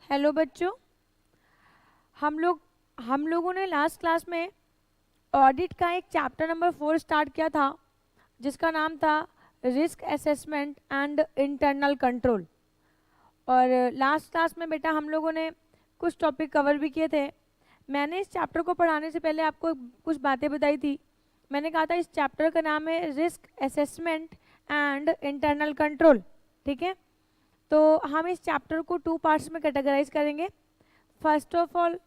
Hello बच्चों, हम लोगों ने लास्ट क्लास में ऑडिट का एक चैप्टर नंबर 4 स्टार्ट किया था जिसका नाम था risk assessment and internal control. और लास्ट क्लास में बेटा हम लोगों ने कुछ टॉपिक कवर भी किए थे। मैंने इस चैप्टर को पढ़ाने से पहले आपको कुछ बातें बताई थी। मैंने कहा था इस चैप्टर का नाम है risk assessment and internal control. ठीक है, तो हम इस चैप्टर को 2 पार्ट्स में कैटेगराइज करेंगे। फर्स्ट ऑफ ऑल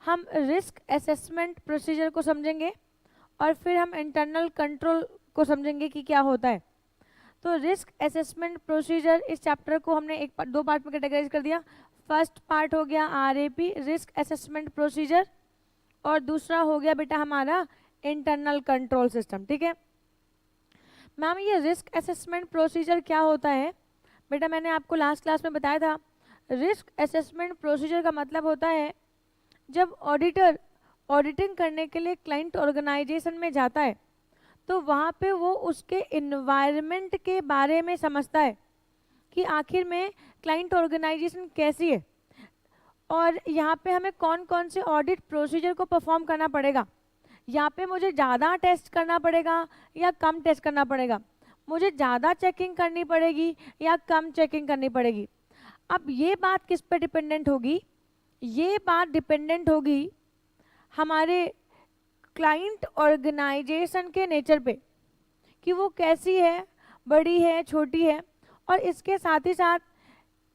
हम रिस्क असेसमेंट प्रोसीजर को समझेंगे और फिर हम इंटरनल कंट्रोल को समझेंगे कि क्या होता है। तो रिस्क असेसमेंट प्रोसीजर इस चैप्टर को हमने 2 पार्ट में कैटेगराइज कर दिया। फर्स्ट पार्ट हो गया RAP रिस्क असेसमेंट प्रोसीजर और दूसरा हो गया बेटा हमारा इंटरनल कंट्रोल सिस्टम। ठीक है मैम, ये रिस्क असेसमेंट प्रोसीजर क्या होता है? बेटा मैंने आपको लास्ट क्लास में बताया था रिस्क असेसमेंट प्रोसीजर का मतलब होता है जब ऑडिटर ऑडिटिंग करने के लिए क्लाइंट ऑर्गेनाइजेशन में जाता है तो वहाँ पे वो उसके इन्वायरमेंट के बारे में समझता है कि आखिर में क्लाइंट ऑर्गेनाइजेशन कैसी है और यहाँ पे हमें कौन कौन से ऑडिट प्रोसीजर को परफॉर्म करना पड़ेगा। यहाँ पे मुझे ज़्यादा टेस्ट करना पड़ेगा या कम टेस्ट करना पड़ेगा, मुझे ज़्यादा चेकिंग करनी पड़ेगी या कम चेकिंग करनी पड़ेगी। अब ये बात किस पे डिपेंडेंट होगी? ये बात डिपेंडेंट होगी हमारे क्लाइंट ऑर्गेनाइजेशन के नेचर पे कि वो कैसी है, बड़ी है, छोटी है, और इसके साथ ही साथ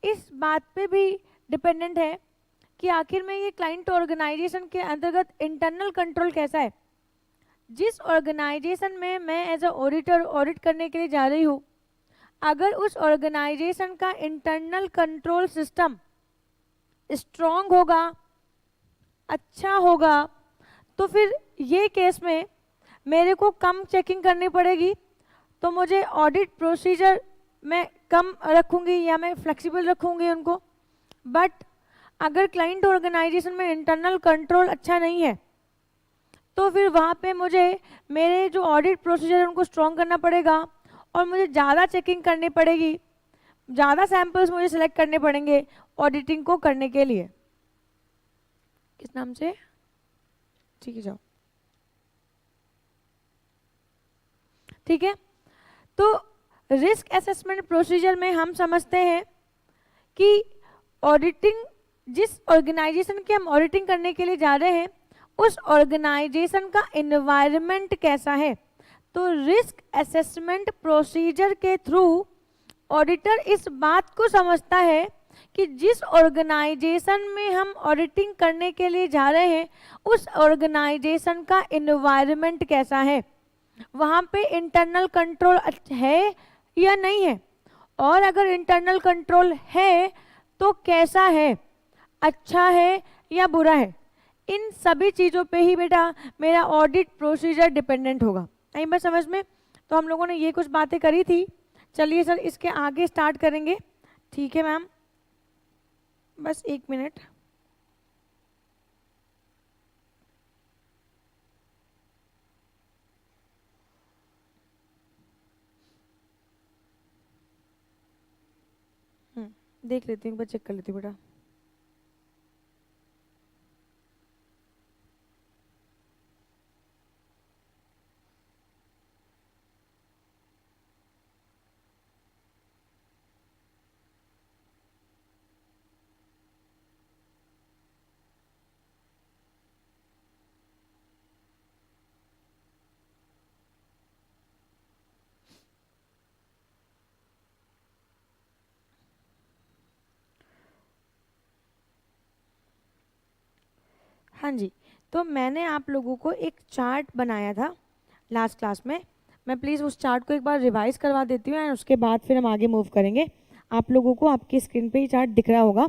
इस बात पे भी डिपेंडेंट है कि आखिर में ये क्लाइंट ऑर्गेनाइजेशन के अंतर्गत इंटरनल कंट्रोल कैसा है। जिस ऑर्गेनाइजेशन में मैं एज अ ऑडिटर ऑडिट करने के लिए जा रही हूँ, अगर उस ऑर्गेनाइजेशन का इंटरनल कंट्रोल सिस्टम स्ट्रॉन्ग होगा, अच्छा होगा, तो फिर ये केस में मेरे को कम चेकिंग करनी पड़ेगी, तो मुझे ऑडिट प्रोसीजर मैं कम रखूँगी या मैं फ्लेक्सिबल रखूँगी उनको। बट अगर क्लाइंट ऑर्गेनाइजेशन में इंटरनल कंट्रोल अच्छा नहीं है तो फिर वहाँ पे मुझे मेरे जो ऑडिट प्रोसीजर है उनको स्ट्रॉन्ग करना पड़ेगा और मुझे ज़्यादा चेकिंग करनी पड़ेगी, ज़्यादा सैंपल्स मुझे सिलेक्ट करने पड़ेंगे ऑडिटिंग को करने के लिए। किस नाम से? ठीक है, जाओ। ठीक है, तो रिस्क असेसमेंट प्रोसीजर में हम समझते हैं कि ऑडिटिंग, जिस ऑर्गेनाइजेशन की हम ऑडिटिंग करने के लिए जा रहे हैं उस ऑर्गेनाइजेशन का एनवायरनमेंट कैसा है। तो रिस्क असेसमेंट प्रोसीजर के थ्रू ऑडिटर इस बात को समझता है कि जिस ऑर्गेनाइजेशन में हम ऑडिटिंग करने के लिए जा रहे हैं उस ऑर्गेनाइजेशन का एनवायरनमेंट कैसा है, वहाँ पे इंटरनल कंट्रोल है या नहीं है, और अगर इंटरनल कंट्रोल है तो कैसा है, अच्छा है या बुरा है। इन सभी चीज़ों पे ही बेटा मेरा ऑडिट प्रोसीजर डिपेंडेंट होगा। नहीं बस समझ में? तो हम लोगों ने ये कुछ बातें करी थी। चलिए सर इसके आगे स्टार्ट करेंगे। ठीक है मैम, बस 1 मिनट। देख लेती हूँ, एक बार चेक कर लेती हूँ बेटा। हाँ जी, तो मैंने आप लोगों को एक चार्ट बनाया था लास्ट क्लास में। मैं प्लीज़ उस चार्ट को एक बार रिवाइज करवा देती हूँ एंड उसके बाद फिर हम आगे मूव करेंगे। आप लोगों को आपकी स्क्रीन पे ये चार्ट दिख रहा होगा।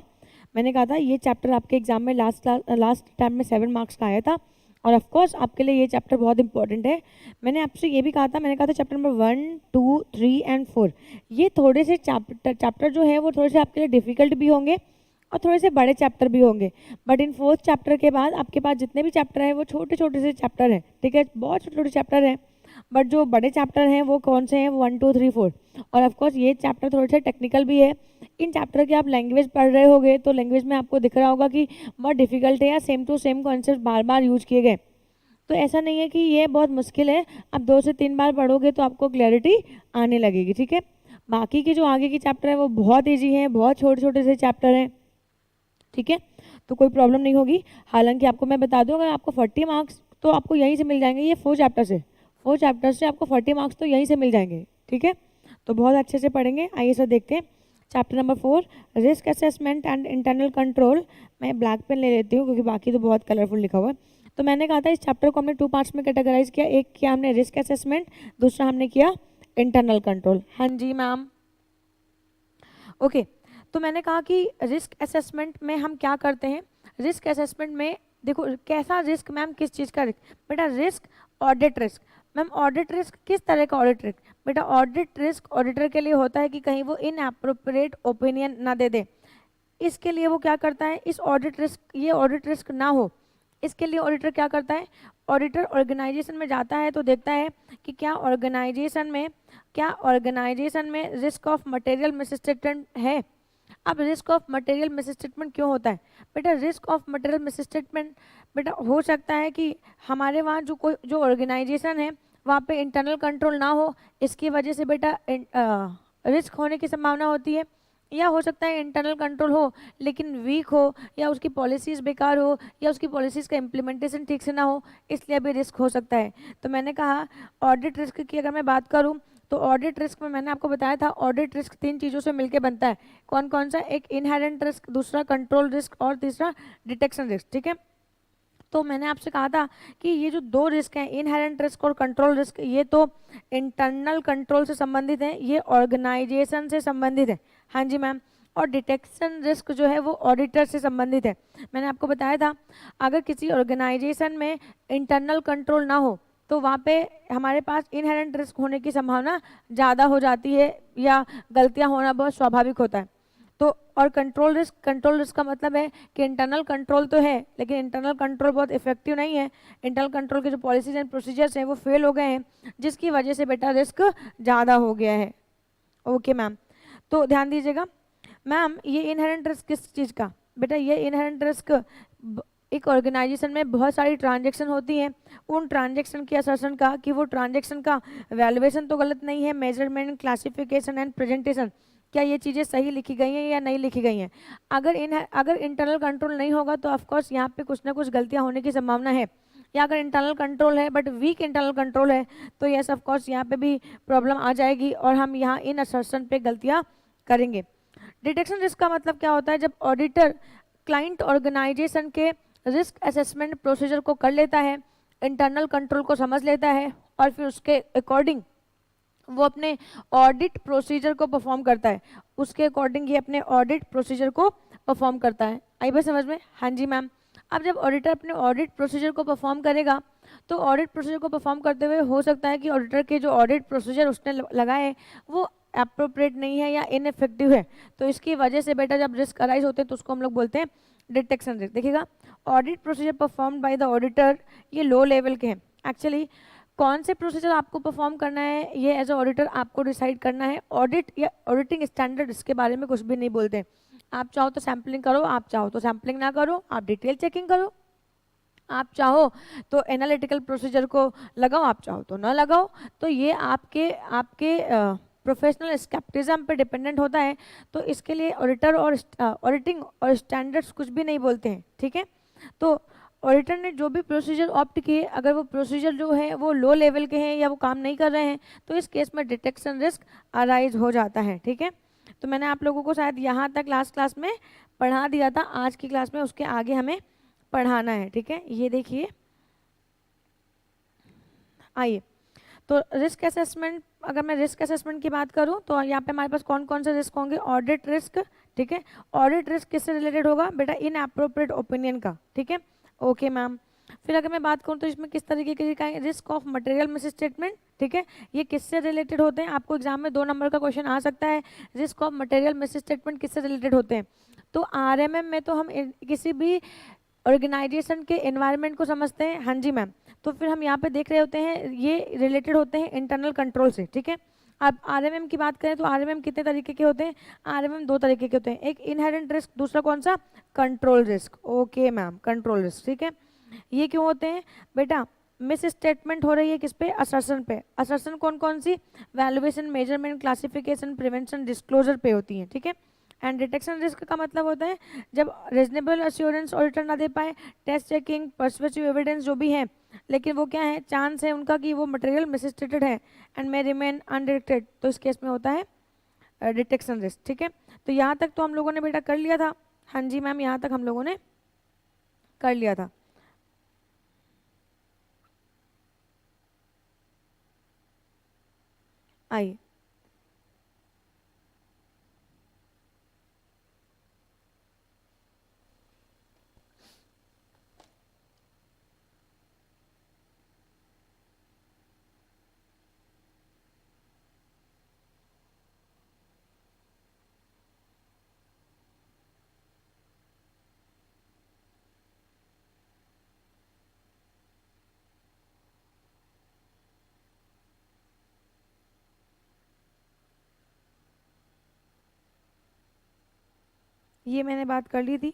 मैंने कहा था ये चैप्टर आपके एग्जाम में लास्ट टाइम में 7 मार्क्स का आया था और ऑफ कोर्स आपके लिए ये चैप्टर बहुत इंपॉर्टेंट है। मैंने आपसे ये भी कहा था, मैंने कहा था चैप्टर नंबर 1, 2, 3 एंड 4 ये थोड़े से चैप्टर जो है वो थोड़े से आपके लिए डिफिकल्ट भी होंगे और थोड़े से बड़े चैप्टर भी होंगे। बट इन 4th चैप्टर के बाद आपके पास जितने भी चैप्टर हैं वो छोटे छोटे से चैप्टर हैं। ठीक है, बहुत छोटे छोटे चैप्टर हैं, बट जो बड़े चैप्टर हैं वो कौन से हैं, 1 2 3 4। और ऑफकोर्स ये चैप्टर थोड़े से टेक्निकल भी है। इन चैप्टर की आप लैंग्वेज पढ़ रहे होगे तो लैंग्वेज में आपको दिख रहा होगा कि बहुत डिफिकल्ट है या सेम टू सेम कॉन्सेप्ट बार बार यूज किए गए। तो ऐसा नहीं है कि ये बहुत मुश्किल है, आप 2 से 3 बार पढ़ोगे तो आपको क्लैरिटी आने लगेगी, ठीक है। बाकी की जो आगे की चैप्टर है वो बहुत ईजी है, बहुत छोटे छोटे से चैप्टर हैं, ठीक है, तो कोई प्रॉब्लम नहीं होगी। हालांकि आपको मैं बता दूं, अगर आपको 40 मार्क्स तो आपको यहीं से मिल जाएंगे, ये 4 चैप्टर से आपको 40 मार्क्स तो यहीं से मिल जाएंगे, ठीक है। तो बहुत अच्छे से पढ़ेंगे। आइए सर देखते हैं chapter number 4, risk assessment and internal control. मैं ब्लैक पेन ले लेती हूँ क्योंकि बाकी तो बहुत कलरफुल लिखा हुआ है। तो मैंने कहा था इस चैप्टर को हमने 2 पार्ट्स में कैटेगराइज किया, एक किया हमने रिस्क असेसमेंट, दूसरा हमने किया इंटरनल कंट्रोल। हाँ जी मैम, ओके। तो मैंने कहा कि रिस्क असेसमेंट में हम क्या करते हैं, रिस्क असेसमेंट में देखो कैसा रिस्क मैम, किस चीज़ का रिस्क, बेटा risk audit risk. Ma'am audit risk किस तरह का ऑडिट रिस्क, बेटा ऑडिट रिस्क ऑडिटर के लिए होता है कि कहीं वो इनएप्रोप्रिएट ओपिनियन ना दे दे, इसके लिए वो क्या करता है, इस ऑडिट रिस्क, ये ऑडिट रिस्क ना हो, इसके लिए ऑडिटर क्या करता है, ऑडिटर ऑर्गेनाइजेशन में जाता है तो देखता है कि क्या ऑर्गेनाइजेशन में रिस्क ऑफ मटेरियल मिसस्टेटमेंट है। अब रिस्क ऑफ मटेरियल मिसस्टेटमेंट क्यों होता है, बेटा रिस्क ऑफ मटेरियल मिसस्टेटमेंट बेटा हो सकता है कि हमारे वहाँ जो ऑर्गेनाइजेशन है वहाँ पे इंटरनल कंट्रोल ना हो, इसकी वजह से बेटा रिस्क होने की संभावना होती है। या हो सकता है इंटरनल कंट्रोल हो लेकिन वीक हो, या उसकी पॉलिसीज़ बेकार हो, या उसकी पॉलिसीज़ का इम्प्लीमेंटेशन ठीक से ना हो, इसलिए भी रिस्क हो सकता है। तो मैंने कहा ऑडिट रिस्क की अगर मैं बात करूं तो ऑडिट रिस्क में मैंने आपको बताया था ऑडिट रिस्क 3 चीज़ों से मिलकर बनता है। कौन कौन सा, एक इनहेरेंट रिस्क, दूसरा कंट्रोल रिस्क और तीसरा डिटेक्शन रिस्क, ठीक है। तो मैंने आपसे कहा था कि ये जो 2 रिस्क हैं, इनहेरेंट रिस्क और कंट्रोल रिस्क, ये तो इंटरनल कंट्रोल से संबंधित है, ये ऑर्गेनाइजेशन से संबंधित है। हाँ जी मैम। और डिटेक्शन रिस्क जो है वो ऑडिटर से संबंधित है। मैंने आपको बताया था अगर किसी ऑर्गेनाइजेशन में इंटरनल कंट्रोल ना हो तो वहाँ पे हमारे पास इनहेरेंट रिस्क होने की संभावना ज़्यादा हो जाती है या गलतियाँ होना बहुत स्वाभाविक होता है। तो और कंट्रोल रिस्क का मतलब है कि इंटरनल कंट्रोल तो है लेकिन इंटरनल कंट्रोल बहुत इफेक्टिव नहीं है, इंटरनल कंट्रोल के जो पॉलिसीज एंड प्रोसीजर्स हैं वो फेल हो गए हैं, जिसकी वजह से बेटा रिस्क ज़्यादा हो गया है। ओके मैम, तो ध्यान दीजिएगा मैम, ये इनहेरेंट रिस्क किस चीज़ का, बेटा ये इनहेरेंट रिस्क एक ऑर्गेनाइजेशन में बहुत सारी ट्रांजैक्शन होती हैं, उन ट्रांजैक्शन की असर्शन का कि वो ट्रांजैक्शन का वैल्यूएशन तो गलत नहीं है, मेजरमेंट, क्लासिफिकेशन एंड प्रेजेंटेशन, क्या ये चीज़ें सही लिखी गई हैं या नहीं लिखी गई हैं। अगर इंटरनल कंट्रोल नहीं होगा तो ऑफकोर्स यहाँ पे कुछ ना कुछ गलतियाँ होने की संभावना है, या अगर इंटरनल कंट्रोल है बट वीक इंटरनल कंट्रोल है तो यस ऑफकोर्स यहाँ पे भी प्रॉब्लम आ जाएगी और हम यहाँ इन असर्शन पे गलतियाँ करेंगे। डिटेक्शन रिस्क का मतलब क्या होता है, जब ऑडिटर क्लाइंट ऑर्गेनाइजेशन के रिस्क असेसमेंट प्रोसीजर को कर लेता है, इंटरनल कंट्रोल को समझ लेता है और फिर उसके अकॉर्डिंग वो अपने ऑडिट प्रोसीजर को परफॉर्म करता है, उसके अकॉर्डिंग ही अपने ऑडिट प्रोसीजर को परफॉर्म करता है। आई बात समझ में? हाँ जी मैम। अब जब ऑडिटर अपने ऑडिट प्रोसीजर को परफॉर्म करेगा तो ऑडिट प्रोसीजर को परफॉर्म करते हुए हो सकता है कि ऑडिटर के जो ऑडिट प्रोसीजर उसने लगाए वो अप्रोप्रिएट नहीं है या इनइफेक्टिव है, तो इसकी वजह से बेटा जब रिस्क अराइज होते हैं तो उसको हम लोग बोलते हैं डिटेक्शन रिस्क। देखिएगा audit procedure performed by the auditor, ये लो लेवल के हैं। एक्चुअली कौन से प्रोसीजर आपको परफॉर्म करना है ये एज अ ऑडिटर आपको डिसाइड करना है। ऑडिट या ऑडिटिंग स्टैंडर्ड इसके बारे में कुछ भी नहीं बोलते। आप चाहो तो सैम्पलिंग करो, आप चाहो तो सैम्पलिंग ना करो, आप डिटेल चेकिंग करो, आप चाहो तो एनालिटिकल प्रोसीजर को लगाओ, आप चाहो तो ना लगाओ। तो ये आपके प्रोफेशनल स्केप्टिज्म पे डिपेंडेंट होता है। तो इसके लिए ऑडिटर और ऑडिटिंग और स्टैंडर्ड्स कुछ भी नहीं बोलते हैं, ठीक है। तो ऑडिटर ने जो भी प्रोसीजर ऑप्ट किए, अगर वो प्रोसीजर जो है वो लो लेवल के हैं या वो काम नहीं कर रहे हैं तो इस केस में डिटेक्शन रिस्क अराइज हो जाता है, ठीक है। तो मैंने आप लोगों को शायद यहाँ तक लास्ट क्लास में पढ़ा दिया था, आज की क्लास में उसके आगे हमें पढ़ाना है, ठीक है। ये देखिए, आइए तो रिस्क असेसमेंट, अगर मैं रिस्क असेसमेंट की बात करूं तो यहाँ पे हमारे पास कौन कौन से रिस्क होंगे, ऑडिट रिस्क, ठीक है। ऑडिट रिस्क किससे रिलेटेड होगा बेटा, इनएप्रोप्रिएट ओपिनियन का, ठीक है। Okay ma'am. फिर अगर मैं बात करूं तो इसमें किस तरीके के रिस्क ऑफ मटेरियल मिसस्टेटमेंट, ठीक है, ये किससे रिलेटेड होते हैं। आपको एग्जाम में 2 नंबर का क्वेश्चन आ सकता है, रिस्क ऑफ मटेरियल मिसस्टेटमेंट किससे रिलेटेड होते हैं। तो आरएमएम में तो हम किसी भी ऑर्गेनाइजेशन के एनवायरनमेंट को समझते हैं, हाँ जी मैम। तो फिर हम यहाँ पे देख रहे होते हैं ये रिलेटेड होते हैं इंटरनल कंट्रोल से, ठीक है। अब आरएमएम की बात करें तो आरएमएम कितने तरीके के होते हैं? आरएमएम दो तरीके के होते हैं, एक इनहेरेंट रिस्क, दूसरा कौन सा? Control risk. Okay ma'am, control risk, ठीक है। ये क्यों होते हैं बेटा? मिस स्टेटमेंट हो रही है किस पे? असर्शन पे। असर्शन कौन कौन सी? Valuation, measurement, classification, prevention, disclosure पे होती है, ठीक है। एंड डिटेक्शन रिस्क का मतलब होता है जब रीजनेबल अश्योरेंस ऑडिटर ना दे पाए, टेस्ट चेकिंग, पर्सुएसिव एविडेंस जो भी है, लेकिन वो क्या है, चांस है उनका कि वो मटेरियल मिसस्टेटेड है एंड मे रिमेन अनडिटेक्टेड, तो इस केस में होता है डिटेक्शन रिस्क, ठीक है। तो यहाँ तक तो हम लोगों ने बेटा कर लिया था, हाँ जी मैम, यहाँ तक हम लोगों ने कर लिया था। आइए ये मैंने बात कर ली थी,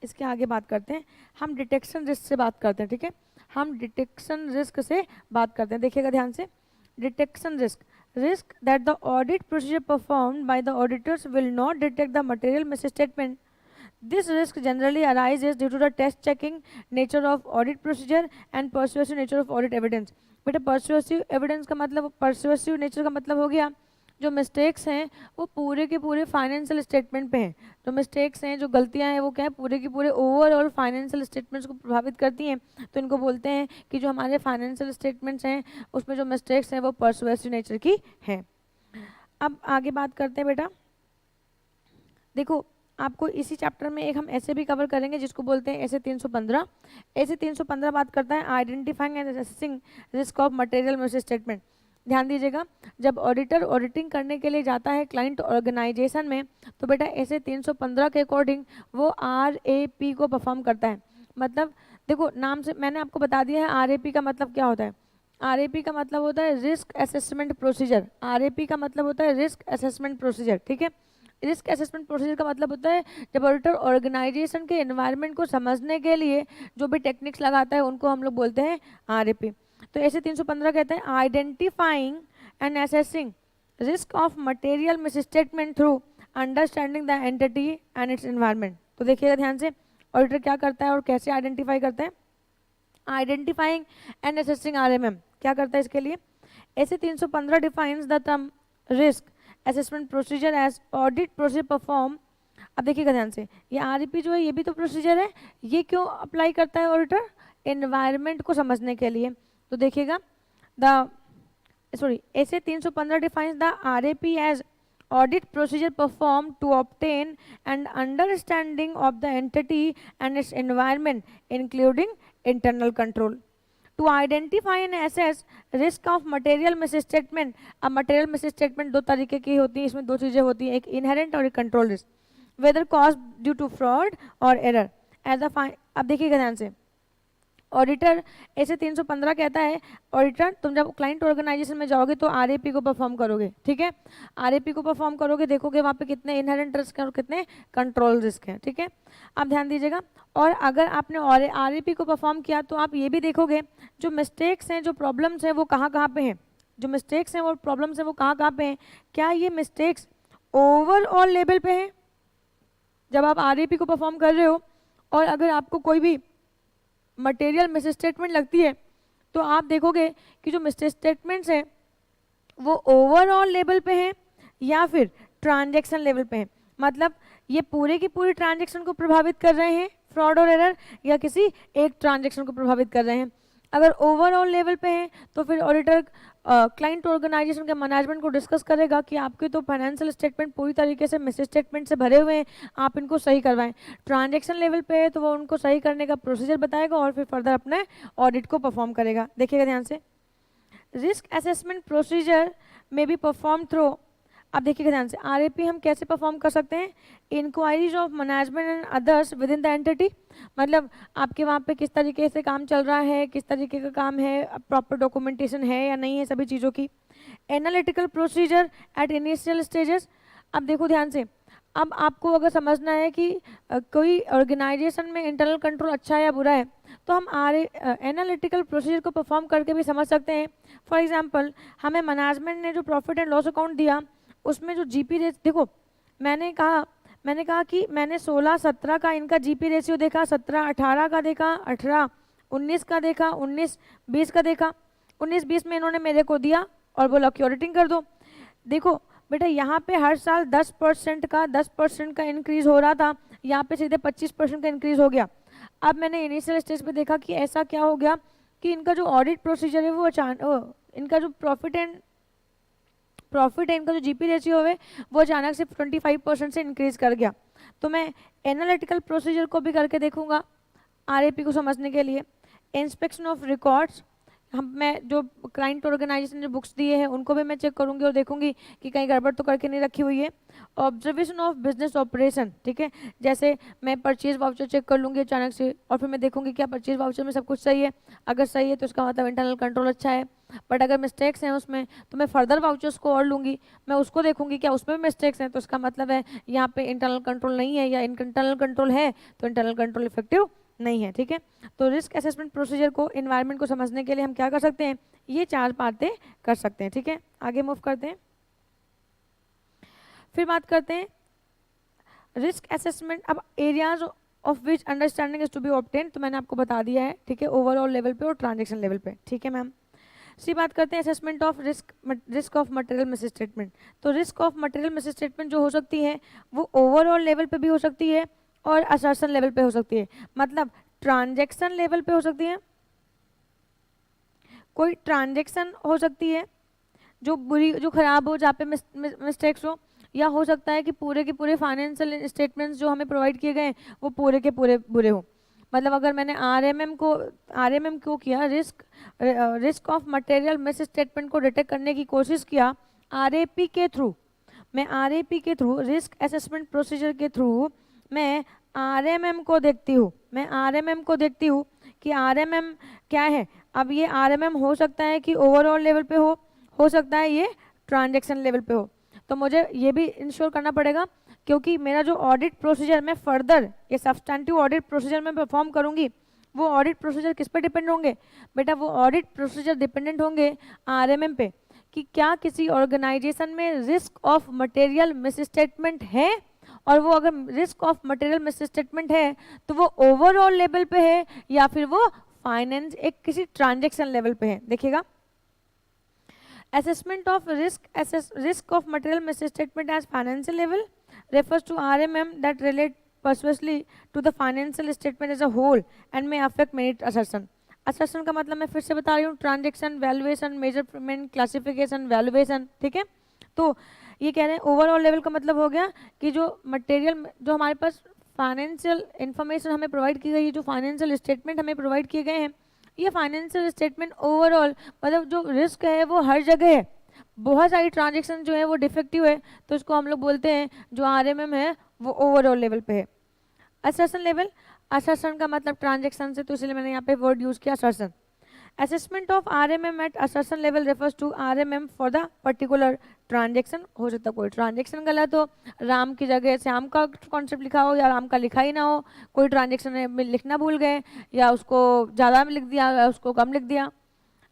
इसके आगे बात करते हैं। हम डिटेक्शन रिस्क से बात करते हैं, ठीक है। हम डिटेक्शन रिस्क से बात करते हैं, देखिएगा ध्यान से। Detection risk, risk that the audit procedure performed by the auditors will not detect the material misstatement. This risk generally arises due to the test checking nature of audit procedure and persuasive nature of audit evidence. बेटा persuasive evidence का मतलब, persuasive nature का मतलब हो गया जो mistakes हैं वो पूरे के पूरे फाइनेंशियल स्टेटमेंट पे हैं। जो मिस्टेक्स हैं, जो गलतियां हैं, वो क्या है, पूरे के पूरे ओवरऑल फाइनेंशियल स्टेटमेंट्स को प्रभावित करती हैं। तो इनको बोलते हैं कि जो हमारे फाइनेंशियल स्टेटमेंट्स हैं उसमें जो मिस्टेक्स हैं वो पर्सुएसिव नेचर की हैं। अब आगे बात करते हैं बेटा, देखो आपको इसी चैप्टर में एक हम ऐसे भी कवर करेंगे जिसको बोलते हैं ऐसे 315। ऐसे 315 बात करता है identifying and assessing risk of material misstatement. ध्यान दीजिएगा, जब ऑडिटर ऑडिटिंग करने के लिए जाता है क्लाइंट ऑर्गेनाइजेशन में, तो बेटा ऐसे 315 के अकॉर्डिंग वो RAP को परफॉर्म करता है। मतलब देखो नाम से मैंने आपको बता दिया है RAP का मतलब क्या होता है। RAP का मतलब होता है रिस्क असेसमेंट प्रोसीजर। RAP का मतलब होता है रिस्क असेसमेंट प्रोसीजर, ठीक है। रिस्क असेसमेंट प्रोसीजर का मतलब होता है जब ऑडिटर ऑर्गेनाइजेशन के एनवायरनमेंट को समझने के लिए जो भी टेक्निक्स लगाता है उनको हम लोग बोलते हैं RAP। तो ऐसे 315 कहते हैं identifying and assessing risk of material misstatement through understanding the entity and its environment. तो देखिएगा ध्यान से, ऑडिटर क्या करता है और कैसे आइडेंटिफाई करता है। आइडेंटिफाइंग एंड असेसिंग RMM क्या करता है इसके लिए। SA 315 defines the term risk assessment procedure as audit procedure perform. अब देखिएगा ध्यान से, ये RAP जो है ये भी तो प्रोसीजर है, ये क्यों अप्लाई करता है ऑडिटर? एनवायरनमेंट को समझने के लिए। तो देखिएगा SA 315 defines the RAP as audit procedure perform to obtain and understanding of the entity and its environment including internal control. To identify and assess risk of material misstatement। अब material misstatement दो तरीके की होती है, इसमें दो चीजें होती हैं, एक inherent और एक control risk, whether caused due to fraud or error as a fine। अब देखिएगा ध्यान से, ऑडिटर ऐसे 315 कहता है ऑडिटर तुम जब क्लाइंट ऑर्गेनाइजेशन में जाओगे तो RAP को परफॉर्म करोगे, ठीक है। RAP को परफॉर्म करोगे, देखोगे वहाँ पे कितने इनहेरेंट रिस्क हैं और कितने कंट्रोल रिस्क हैं, ठीक है। अब ध्यान दीजिएगा, और अगर आपने RAP को परफॉर्म किया तो आप ये भी देखोगे जो मिस्टेक्स हैं, जो प्रॉब्लम्स हैं वो कहाँ कहाँ पे हैं। जो मिस्टेक्स हैं वो प्रॉब्लम्स हैं वो कहाँ कहाँ पे हैं। क्या ये मिस्टेक्स ओवरऑल लेवल पे हैं? जब आप RAP को परफॉर्म कर रहे हो और अगर आपको कोई भी मटेरियल मिसस्टेटमेंट लगती है तो आप देखोगे कि जो मिसस्टेटमेंट्स हैं वो ओवरऑल लेवल पे हैं या फिर ट्रांजैक्शन लेवल पे हैं। मतलब ये पूरे की पूरी ट्रांजैक्शन को प्रभावित कर रहे हैं फ्रॉड और एरर, या किसी एक ट्रांजैक्शन को प्रभावित कर रहे हैं। अगर ओवरऑल लेवल पे हैं तो फिर ऑडिटर क्लाइंट ऑर्गेनाइजेशन के मैनेजमेंट को डिस्कस करेगा कि आपके तो फाइनेंशियल स्टेटमेंट पूरी तरीके से मिस स्टेटमेंट से भरे हुए हैं, आप इनको सही करवाएं। ट्रांजैक्शन लेवल पे है तो वो उनको सही करने का प्रोसीजर बताएगा और फिर फर्दर अपने ऑडिट को परफॉर्म करेगा। देखिएगा ध्यान से, रिस्क असेसमेंट प्रोसीजर में बी परफॉर्म थ्रू अब देखिएगा ध्यान से, आरएपी हम कैसे परफॉर्म कर सकते हैं? Inquiries of management and others within the entity, मतलब आपके वहाँ पे किस तरीके से काम चल रहा है, किस तरीके का काम है, प्रॉपर डॉक्यूमेंटेशन है या नहीं है, सभी चीज़ों की। Analytical procedure at initial stages. अब देखो ध्यान से, अब आपको अगर समझना है कि कोई ऑर्गेनाइजेशन में इंटरनल कंट्रोल अच्छा है या बुरा है, तो हम एनालिटिकल प्रोसीजर को परफॉर्म करके भी समझ सकते हैं। फॉर एग्जांपल, हमें मैनेजमेंट ने जो प्रॉफिट एंड लॉस अकाउंट दिया, उसमें जो जीपी रेस, देखो मैंने कहा कि मैंने 16-17 का इनका जीपी रेशियो देखा, 17-18 का देखा, 18-19 का देखा, 19-20 का देखा, 19-20 में इन्होंने मेरे को दिया और बोला कि ऑडिटिंग कर दो। देखो बेटा, यहाँ पे हर साल 10% का इंक्रीज हो रहा था, यहाँ पे सीधे 25% का इंक्रीज हो गया। अब मैंने इनिशियल स्टेज पे देखा कि ऐसा क्या हो गया कि इनका जो ऑडिट प्रोसीजर है वो अचानक, इनका जो प्रॉफिट है, इनका जो जीपी रेशियो है वो अचानक से 25% से इंक्रीज कर गया। तो मैं एनालिटिकल प्रोसीजर को भी करके देखूंगा आरएपी को समझने के लिए। इंस्पेक्शन ऑफ रिकॉर्ड्स, मैं जो क्लाइंट ऑर्गेनाइजेशन ने बुक्स दिए हैं उनको भी मैं चेक करूंगी और देखूंगी कि कहीं गड़बड़ तो करके नहीं रखी हुई है। ऑब्जर्वेशन ऑफ बिजनेस ऑपरेशन, ठीक है, जैसे मैं परचेज वाउचर चेक कर लूंगी अचानक से और फिर मैं देखूंगी क्या परचेज वाउचर में सब कुछ सही है। अगर सही है तो इसका मतलब इंटरनल कंट्रोल अच्छा है, बट अगर मिस्टेक्स हैं उसमें तो मैं फर्दर वाउचर्स को और लूंगी, मैं उसको देखूंगी क्या उसमें भी मिस्टेक्स हैं, तो इसका मतलब है यहाँ पे इंटरनल कंट्रोल नहीं है, या इंटरनल कंट्रोल है तो इंटरनल कंट्रोल इफेक्टिव नहीं है। ठीक है, तो रिस्क असेसमेंट प्रोसीजर को, एनवायरनमेंट को समझने के लिए हम क्या कर सकते हैं, ये 4 बातें कर सकते हैं। ठीक है, आगे मूव करते हैं। फिर बात करते हैं रिस्क असेसमेंट। अब areas of which understanding is to be obtain, तो मैंने आपको बता दिया है, ठीक है, ओवरऑल लेवल पे और ट्रांजेक्शन लेवल पे। ठीक है मैम, सी बात करते हैं assessment of risk of material misstatement. तो रिस्क ऑफ मटेरियल मिसस्टेटमेंट जो हो सकती है वो ओवरऑल लेवल पे भी हो सकती है और असर्शन लेवल पे हो सकती है, मतलब ट्रांजैक्शन लेवल पे हो सकती है। कोई ट्रांजैक्शन हो सकती है जो बुरी, जो खराब हो, जहाँ पे मिस्टेक्स हो, या हो सकता है कि पूरे के पूरे फाइनेंशियल स्टेटमेंट्स जो हमें प्रोवाइड किए गए वो पूरे के पूरे बुरे हो। मतलब अगर मैंने आरएमएम को किया, risk of material miss statement को डिटेक्ट करने की कोशिश किया आरएपी के थ्रू, मैं आरएपी के थ्रू, रिस्क असेसमेंट प्रोसीजर के थ्रू मैं आरएमएम को देखती हूँ, मैं आरएमएम को देखती हूँ कि आरएमएम क्या है। अब ये आरएमएम हो सकता है कि ओवरऑल लेवल पे हो सकता है ये ट्रांजैक्शन लेवल पे हो, तो मुझे ये भी इंश्योर करना पड़ेगा, क्योंकि मेरा जो ऑडिट प्रोसीजर मैं फर्दर ये सब्सटेंटिव ऑडिट प्रोसीजर में परफॉर्म करूंगी, वो ऑडिट प्रोसीजर किस पे डिपेंड होंगे बेटा, वो ऑडिट प्रोसीजर डिपेंडेंट होंगे आरएमएम पे, कि क्या किसी ऑर्गेनाइजेशन में रिस्क ऑफ मटेरियल मिसस्टेटमेंट है, और वो अगर रिस्क ऑफ मटेरियल मिसस्टेटमेंट है तो वो ओवरऑल लेवल पे है या फिर वो फाइनेंस एक किसी ट्रांजैक्शन लेवल पे है। देखिएगा, assessment of risk of material misstatement as financial level refers to RMM that relate persuasively to the financial statement as a whole and may affect merit assertion। assertion का मतलब मैं फिर से बता रही हूँ, transaction, valuation, measurement, classification, valuation. ठीक है, तो ये कह रहे हैं ओवरऑल लेवल का मतलब हो गया कि जो मटेरियल, जो हमारे पास फाइनेंशियल इंफॉर्मेशन हमें प्रोवाइड की गई है, जो फाइनेंशियल स्टेटमेंट हमें प्रोवाइड किए गए हैं, ये फाइनेंशियल स्टेटमेंट ओवरऑल, मतलब जो रिस्क है वो हर जगह है, बहुत सारी ट्रांजैक्शन जो है वो डिफेक्टिव है, तो इसको हम लोग बोलते हैं जो आरएमएम है वो ओवरऑल लेवल पे है। असर्शन लेवल, असर्शन का मतलब ट्रांजैक्शन से, तो इसलिए मैंने यहाँ पे वर्ड यूज किया assertion. Assessment of RMM at assertion level refers to RMM for the particular transaction. हो सकता है कोई ट्रांजैक्शन गलत हो, राम की जगह श्याम का कॉन्सेप्ट लिखा हो या राम का लिखा ही ना हो, कोई ट्रांजैक्शन में लिखना भूल गए या उसको ज़्यादा में लिख दिया या उसको कम लिख दिया।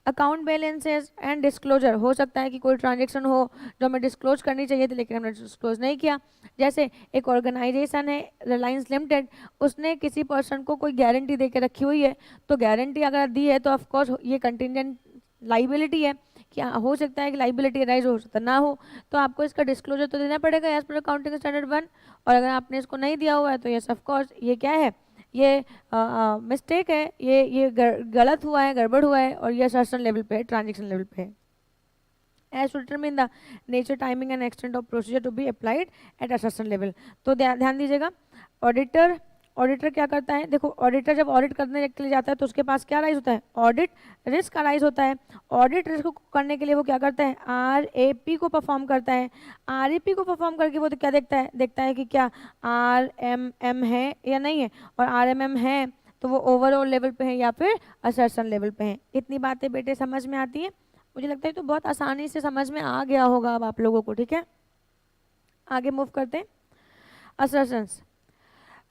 अकाउंट बैलेंसेस एंड डिस्क्लोजर, हो सकता है कि कोई ट्रांजैक्शन हो जो हमें डिस्क्लोज करनी चाहिए थी लेकिन हमने डिस्क्लोज नहीं किया। जैसे एक ऑर्गेनाइजेशन है रिलायंस लिमिटेड, उसने किसी पर्सन को कोई गारंटी दे के रखी हुई है, तो गारंटी अगर दी है तो ऑफकोर्स ये कंटिजेंट लाइबिलिटी है, कि हो सकता है कि लाइबिलिटी राइज हो सकता ना हो, तो आपको इसका डिस्क्लोजर तो देना पड़ेगा एज पर अकाउंटिंग स्टैंडर्ड 1। और अगर आपने इसको नहीं दिया हुआ है तो यस ऑफकोर्स ये क्या है, ये मिस्टेक है, ये गलत हुआ है, गड़बड़ हुआ है, और ये असर्शन लेवल पे है, ट्रांजैक्शन लेवल पे है। As to determine the nature, timing and extent of procedure to be applied at assertion level. तो ध्यान दीजिएगा, ऑडिटर ऑडिटर क्या करता है, देखो ऑडिटर जब ऑडिट करने के लिए जाता है तो उसके पास क्या राइज होता है, ऑडिट रिस्क अराइज होता है। ऑडिट रिस्क को करने के लिए वो क्या करता है, RAP को परफॉर्म करता है। RAP को परफॉर्म करके वो तो क्या देखता है कि क्या RMM है या नहीं है, और RMM है तो वो ओवरऑल लेवल पे है या फिर असर्शन लेवल पे है। इतनी बातें बेटे समझ में आती है, मुझे लगता है तो बहुत आसानी से समझ में आ गया होगा अब आप लोगों को। ठीक है, आगे मूव करते हैं। Assertions,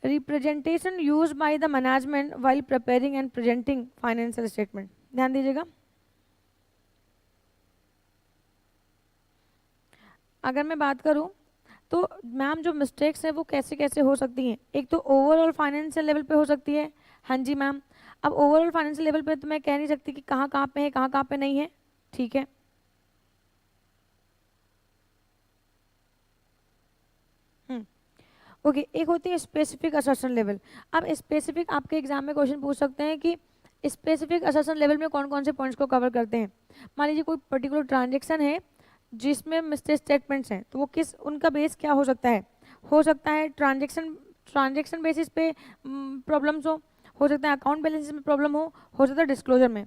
representation use by the management while preparing and presenting financial statement. ध्यान दीजिएगा, अगर मैं बात करूं तो मैम जो मिस्टेक्स है वो कैसे कैसे हो सकती हैं। एक तो ओवरऑल फाइनेंशियल लेवल पे हो सकती है, हाँ जी मैम। अब ओवरऑल फाइनेंशियल लेवल पे तो मैं कह नहीं सकती कि कहाँ कहाँ पे है कहाँ कहाँ पे नहीं है, ठीक है। ओके, एक होती है स्पेसिफिक असर्शन लेवल। अब स्पेसिफिक आपके एग्जाम में क्वेश्चन पूछ सकते हैं कि स्पेसिफिक असर्शन लेवल में कौन कौन से पॉइंट्स को कवर करते हैं। मान लीजिए कोई पर्टिकुलर ट्रांजेक्शन है जिसमें मिस्टेक स्टेटमेंट्स हैं, तो वो किस उनका बेस क्या हो सकता है ट्रांजेक्शन बेसिस पे प्रॉब्लम्स हो सकता है अकाउंट बैलेंस में प्रॉब्लम हो सकता है डिस्क्लोजर में।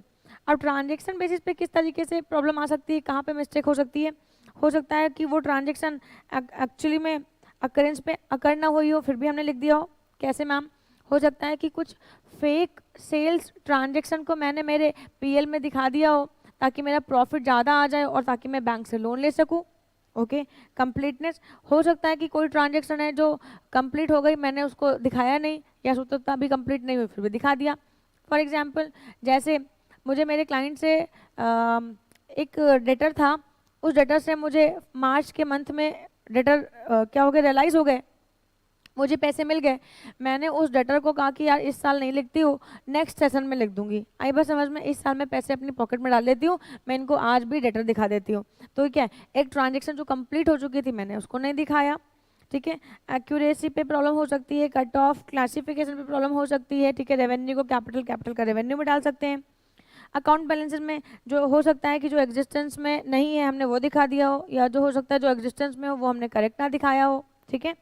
अब ट्रांजेक्शन बेसिस पे किस तरीके से प्रॉब्लम आ सकती है, कहाँ पे मिस्टेक हो सकती है, हो सकता है कि वो ट्रांजेक्शन एक्चुअली में अकरेंस पे अकर ना हुई हो फिर भी हमने लिख दिया हो। कैसे मैम, हो सकता है कि कुछ फेक सेल्स ट्रांजेक्शन को मैंने मेरे PL में दिखा दिया हो ताकि मेरा प्रॉफिट ज़्यादा आ जाए और ताकि मैं बैंक से लोन ले सकूं। ओके, कंप्लीटनेस, हो सकता है कि कोई ट्रांजेक्शन है जो कंप्लीट हो गई, मैंने उसको दिखाया नहीं, या सोचता था अभी कंप्लीट नहीं हुई फिर भी दिखा दिया। फॉर एग्जाम्पल, जैसे मुझे मेरे क्लाइंट से एक डेटर था, उस डेटर से मुझे मार्च के मंथ में डेटर क्या हो गए, रियलाइज हो गए, मुझे पैसे मिल गए। मैंने उस डेटर को कहा कि यार इस साल नहीं लिखती हूँ, नेक्स्ट सेशन में लिख दूंगी। आई बात समझ में, इस साल मैं पैसे अपनी पॉकेट में डाल लेती हूँ, मैं इनको आज भी डेटर दिखा देती हूँ। तो क्या है, एक ट्रांजेक्शन जो कंप्लीट हो चुकी थी मैंने उसको नहीं दिखाया। ठीक है, एक्यूरेसी पे प्रॉब्लम हो सकती है, कट ऑफ क्लासिफिकेशन पे प्रॉब्लम हो सकती है। ठीक है, रेवेन्यू को कैपिटल का रेवेन्यू में डाल सकते हैं। अकाउंट बैलेंसेस में जो हो सकता है कि जो एग्जिस्टेंस में नहीं है हमने वो दिखा दिया हो, या जो हो सकता है जो एग्जिस्टेंस में हो वो हमने करेक्ट ना दिखाया हो। ठीक है,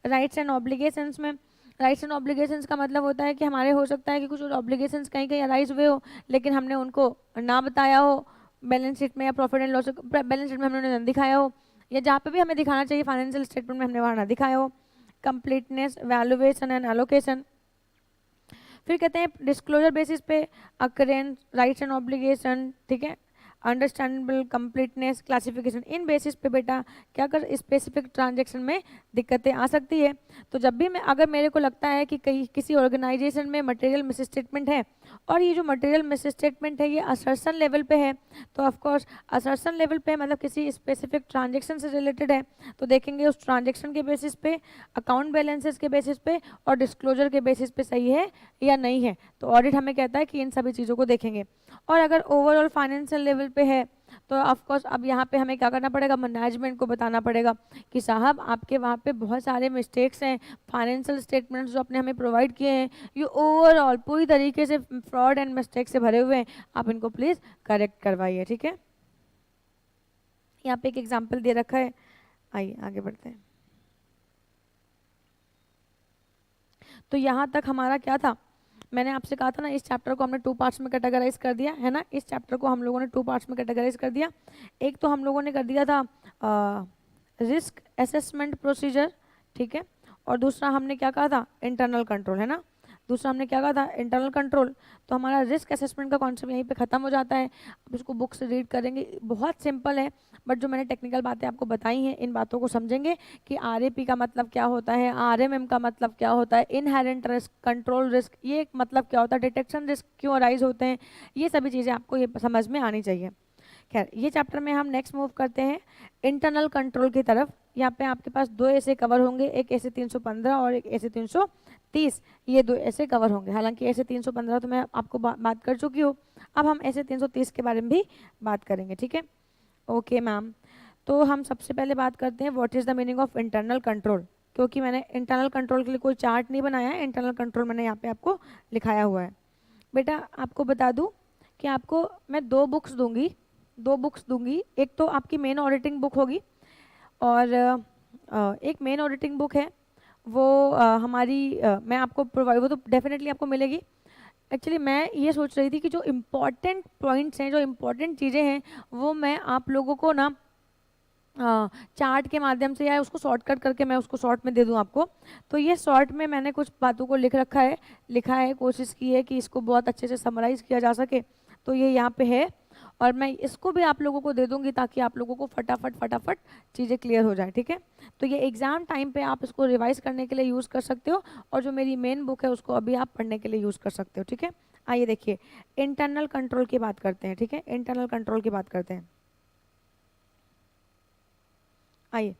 राइट्स एंड ऑब्लिगेशंस में, राइट्स एंड ऑब्लिगेशंस का मतलब होता है कि हमारे हो सकता है कि कुछ ऑब्लिगेशंस कहीं कहीं अराइज हुए हो लेकिन हमने उनको ना बताया हो बैलेंस शीट में, या profit and loss balance sheet में हमने नहीं दिखाया हो, या जहाँ पे भी हमें दिखाना चाहिए फाइनेंशियल स्टेटमेंट में हमने वहाँ ना दिखाया हो। Completeness, valuation and allocation. फिर कहते हैं डिस्क्लोजर बेसिस पे अकरेंस, राइट्स एंड ऑब्लिगेशन। ठीक है, अंडरस्टैंडेबल, कंप्लीटनेस, क्लासिफिकेशन, इन बेसिस पे बेटा क्या कर स्पेसिफिक ट्रांजेक्शन में दिक्कतें आ सकती है। तो जब भी मैं अगर मेरे को लगता है कि कहीं किसी ऑर्गेनाइजेशन में मटेरियल मिस स्टेटमेंट है और ये जो मटेरियल मिस स्टेटमेंट है ये असर्शन लेवल पे है, तो ऑफकोर्स असर्शन लेवल पे मतलब किसी स्पेसिफिक ट्रांजेक्शन से रिलेटेड है, तो देखेंगे उस ट्रांजेक्शन के बेसिस पे, अकाउंट बैलेंसेस के बेसिस पे और डिस्क्लोजर के बेसिस पे सही है या नहीं है। तो ऑडिट हमें कहता है कि इन सभी चीज़ों को देखेंगे। और अगर ओवरऑल फाइनेंशियल लेवल पे है तो ऑफ कोर्स अब यहाँ पे हमें क्या करना पड़ेगा, मैनेजमेंट को बताना पड़ेगा कि साहब आपके वहाँ पे बहुत सारे मिस्टेक्स हैं, फाइनेंशियल स्टेटमेंट्स जो आपने हमें प्रोवाइड किए हैं ये ओवरऑल पूरी तरीके से फ्रॉड एंड मिस्टेक से भरे हुए हैं, आप इनको प्लीज़ करेक्ट करवाइए। ठीक है, यहाँ पे एक एग्जाम्पल दे रखा है, आइए आगे बढ़ते हैं। तो यहाँ तक हमारा क्या था, मैंने आपसे कहा था ना इस चैप्टर को हमने 2 पार्ट्स में कैटेगराइज कर दिया है ना, इस चैप्टर को हम लोगों ने 2 पार्ट्स में कैटेगराइज कर दिया। एक तो हम लोगों ने कर दिया था रिस्क असेसमेंट प्रोसीजर, ठीक है, और दूसरा हमने क्या कहा था, इंटरनल कंट्रोल, है ना, दूसरा हमने क्या कहा था, इंटरनल कंट्रोल। तो हमारा रिस्क असेसमेंट का कॉन्सेप्ट यहीं पे खत्म हो जाता है। अब इसको बुक से रीड करेंगे, बहुत सिंपल है, बट जो मैंने टेक्निकल बातें आपको बताई हैं इन बातों को समझेंगे कि RAP का मतलब क्या होता है, RMM का मतलब क्या होता है, इनहेरेंट रिस्क, कंट्रोल रिस्क ये मतलब क्या होता है, डिटेक्शन रिस्क क्यों अराइज होते हैं, ये सभी चीज़ें आपको ये समझ में आनी चाहिए। खैर, ये चैप्टर में हम नेक्स्ट मूव करते हैं इंटरनल कंट्रोल की तरफ। यहाँ पे आपके पास 2 ऐसे कवर होंगे, एक ऐसे 315 और एक ऐसे 330, ये 2 ऐसे कवर होंगे। हालांकि ऐसे 315 तो मैं आपको बात कर चुकी हूँ, अब हम ऐसे 330 के बारे में भी बात करेंगे। ठीक है, ओके मैम। तो हम सबसे पहले बात करते हैं what is the meaning of internal control, क्योंकि मैंने इंटरनल कंट्रोल के लिए कोई चार्ट नहीं बनाया है, इंटरनल कंट्रोल मैंने यहाँ पे आपको लिखाया हुआ है। बेटा आपको बता दूँ कि आपको मैं 2 बुक्स दूंगी, एक तो आपकी मेन ऑडिटिंग बुक होगी और एक मेन ऑडिटिंग बुक है वो मैं आपको प्रोवाइड, वो तो डेफिनेटली आपको मिलेगी। एक्चुअली मैं ये सोच रही थी कि जो इम्पोर्टेंट पॉइंट्स हैं, जो इम्पोर्टेंट चीज़ें हैं, वो मैं आप लोगों को ना चार्ट के माध्यम से या उसको शॉर्टकट करके मैं उसको शॉर्ट में दे दूं आपको। तो ये शॉर्ट में मैंने कुछ बातों को लिखा है, कोशिश की है कि इसको बहुत अच्छे से समराइज़ किया जा सके। तो ये यहाँ पे है, और मैं इसको भी आप लोगों को दे दूंगी ताकि आप लोगों को फटाफट फटाफट चीज़ें क्लियर हो जाए, ठीक है। तो ये एग्ज़ाम टाइम पे आप इसको रिवाइज करने के लिए यूज़ कर सकते हो, और जो मेरी मेन बुक है उसको अभी आप पढ़ने के लिए यूज़ कर सकते हो, ठीक है। आइए देखिए, इंटरनल कंट्रोल की बात करते हैं, ठीक है, इंटरनल कंट्रोल की बात करते हैं। आइए,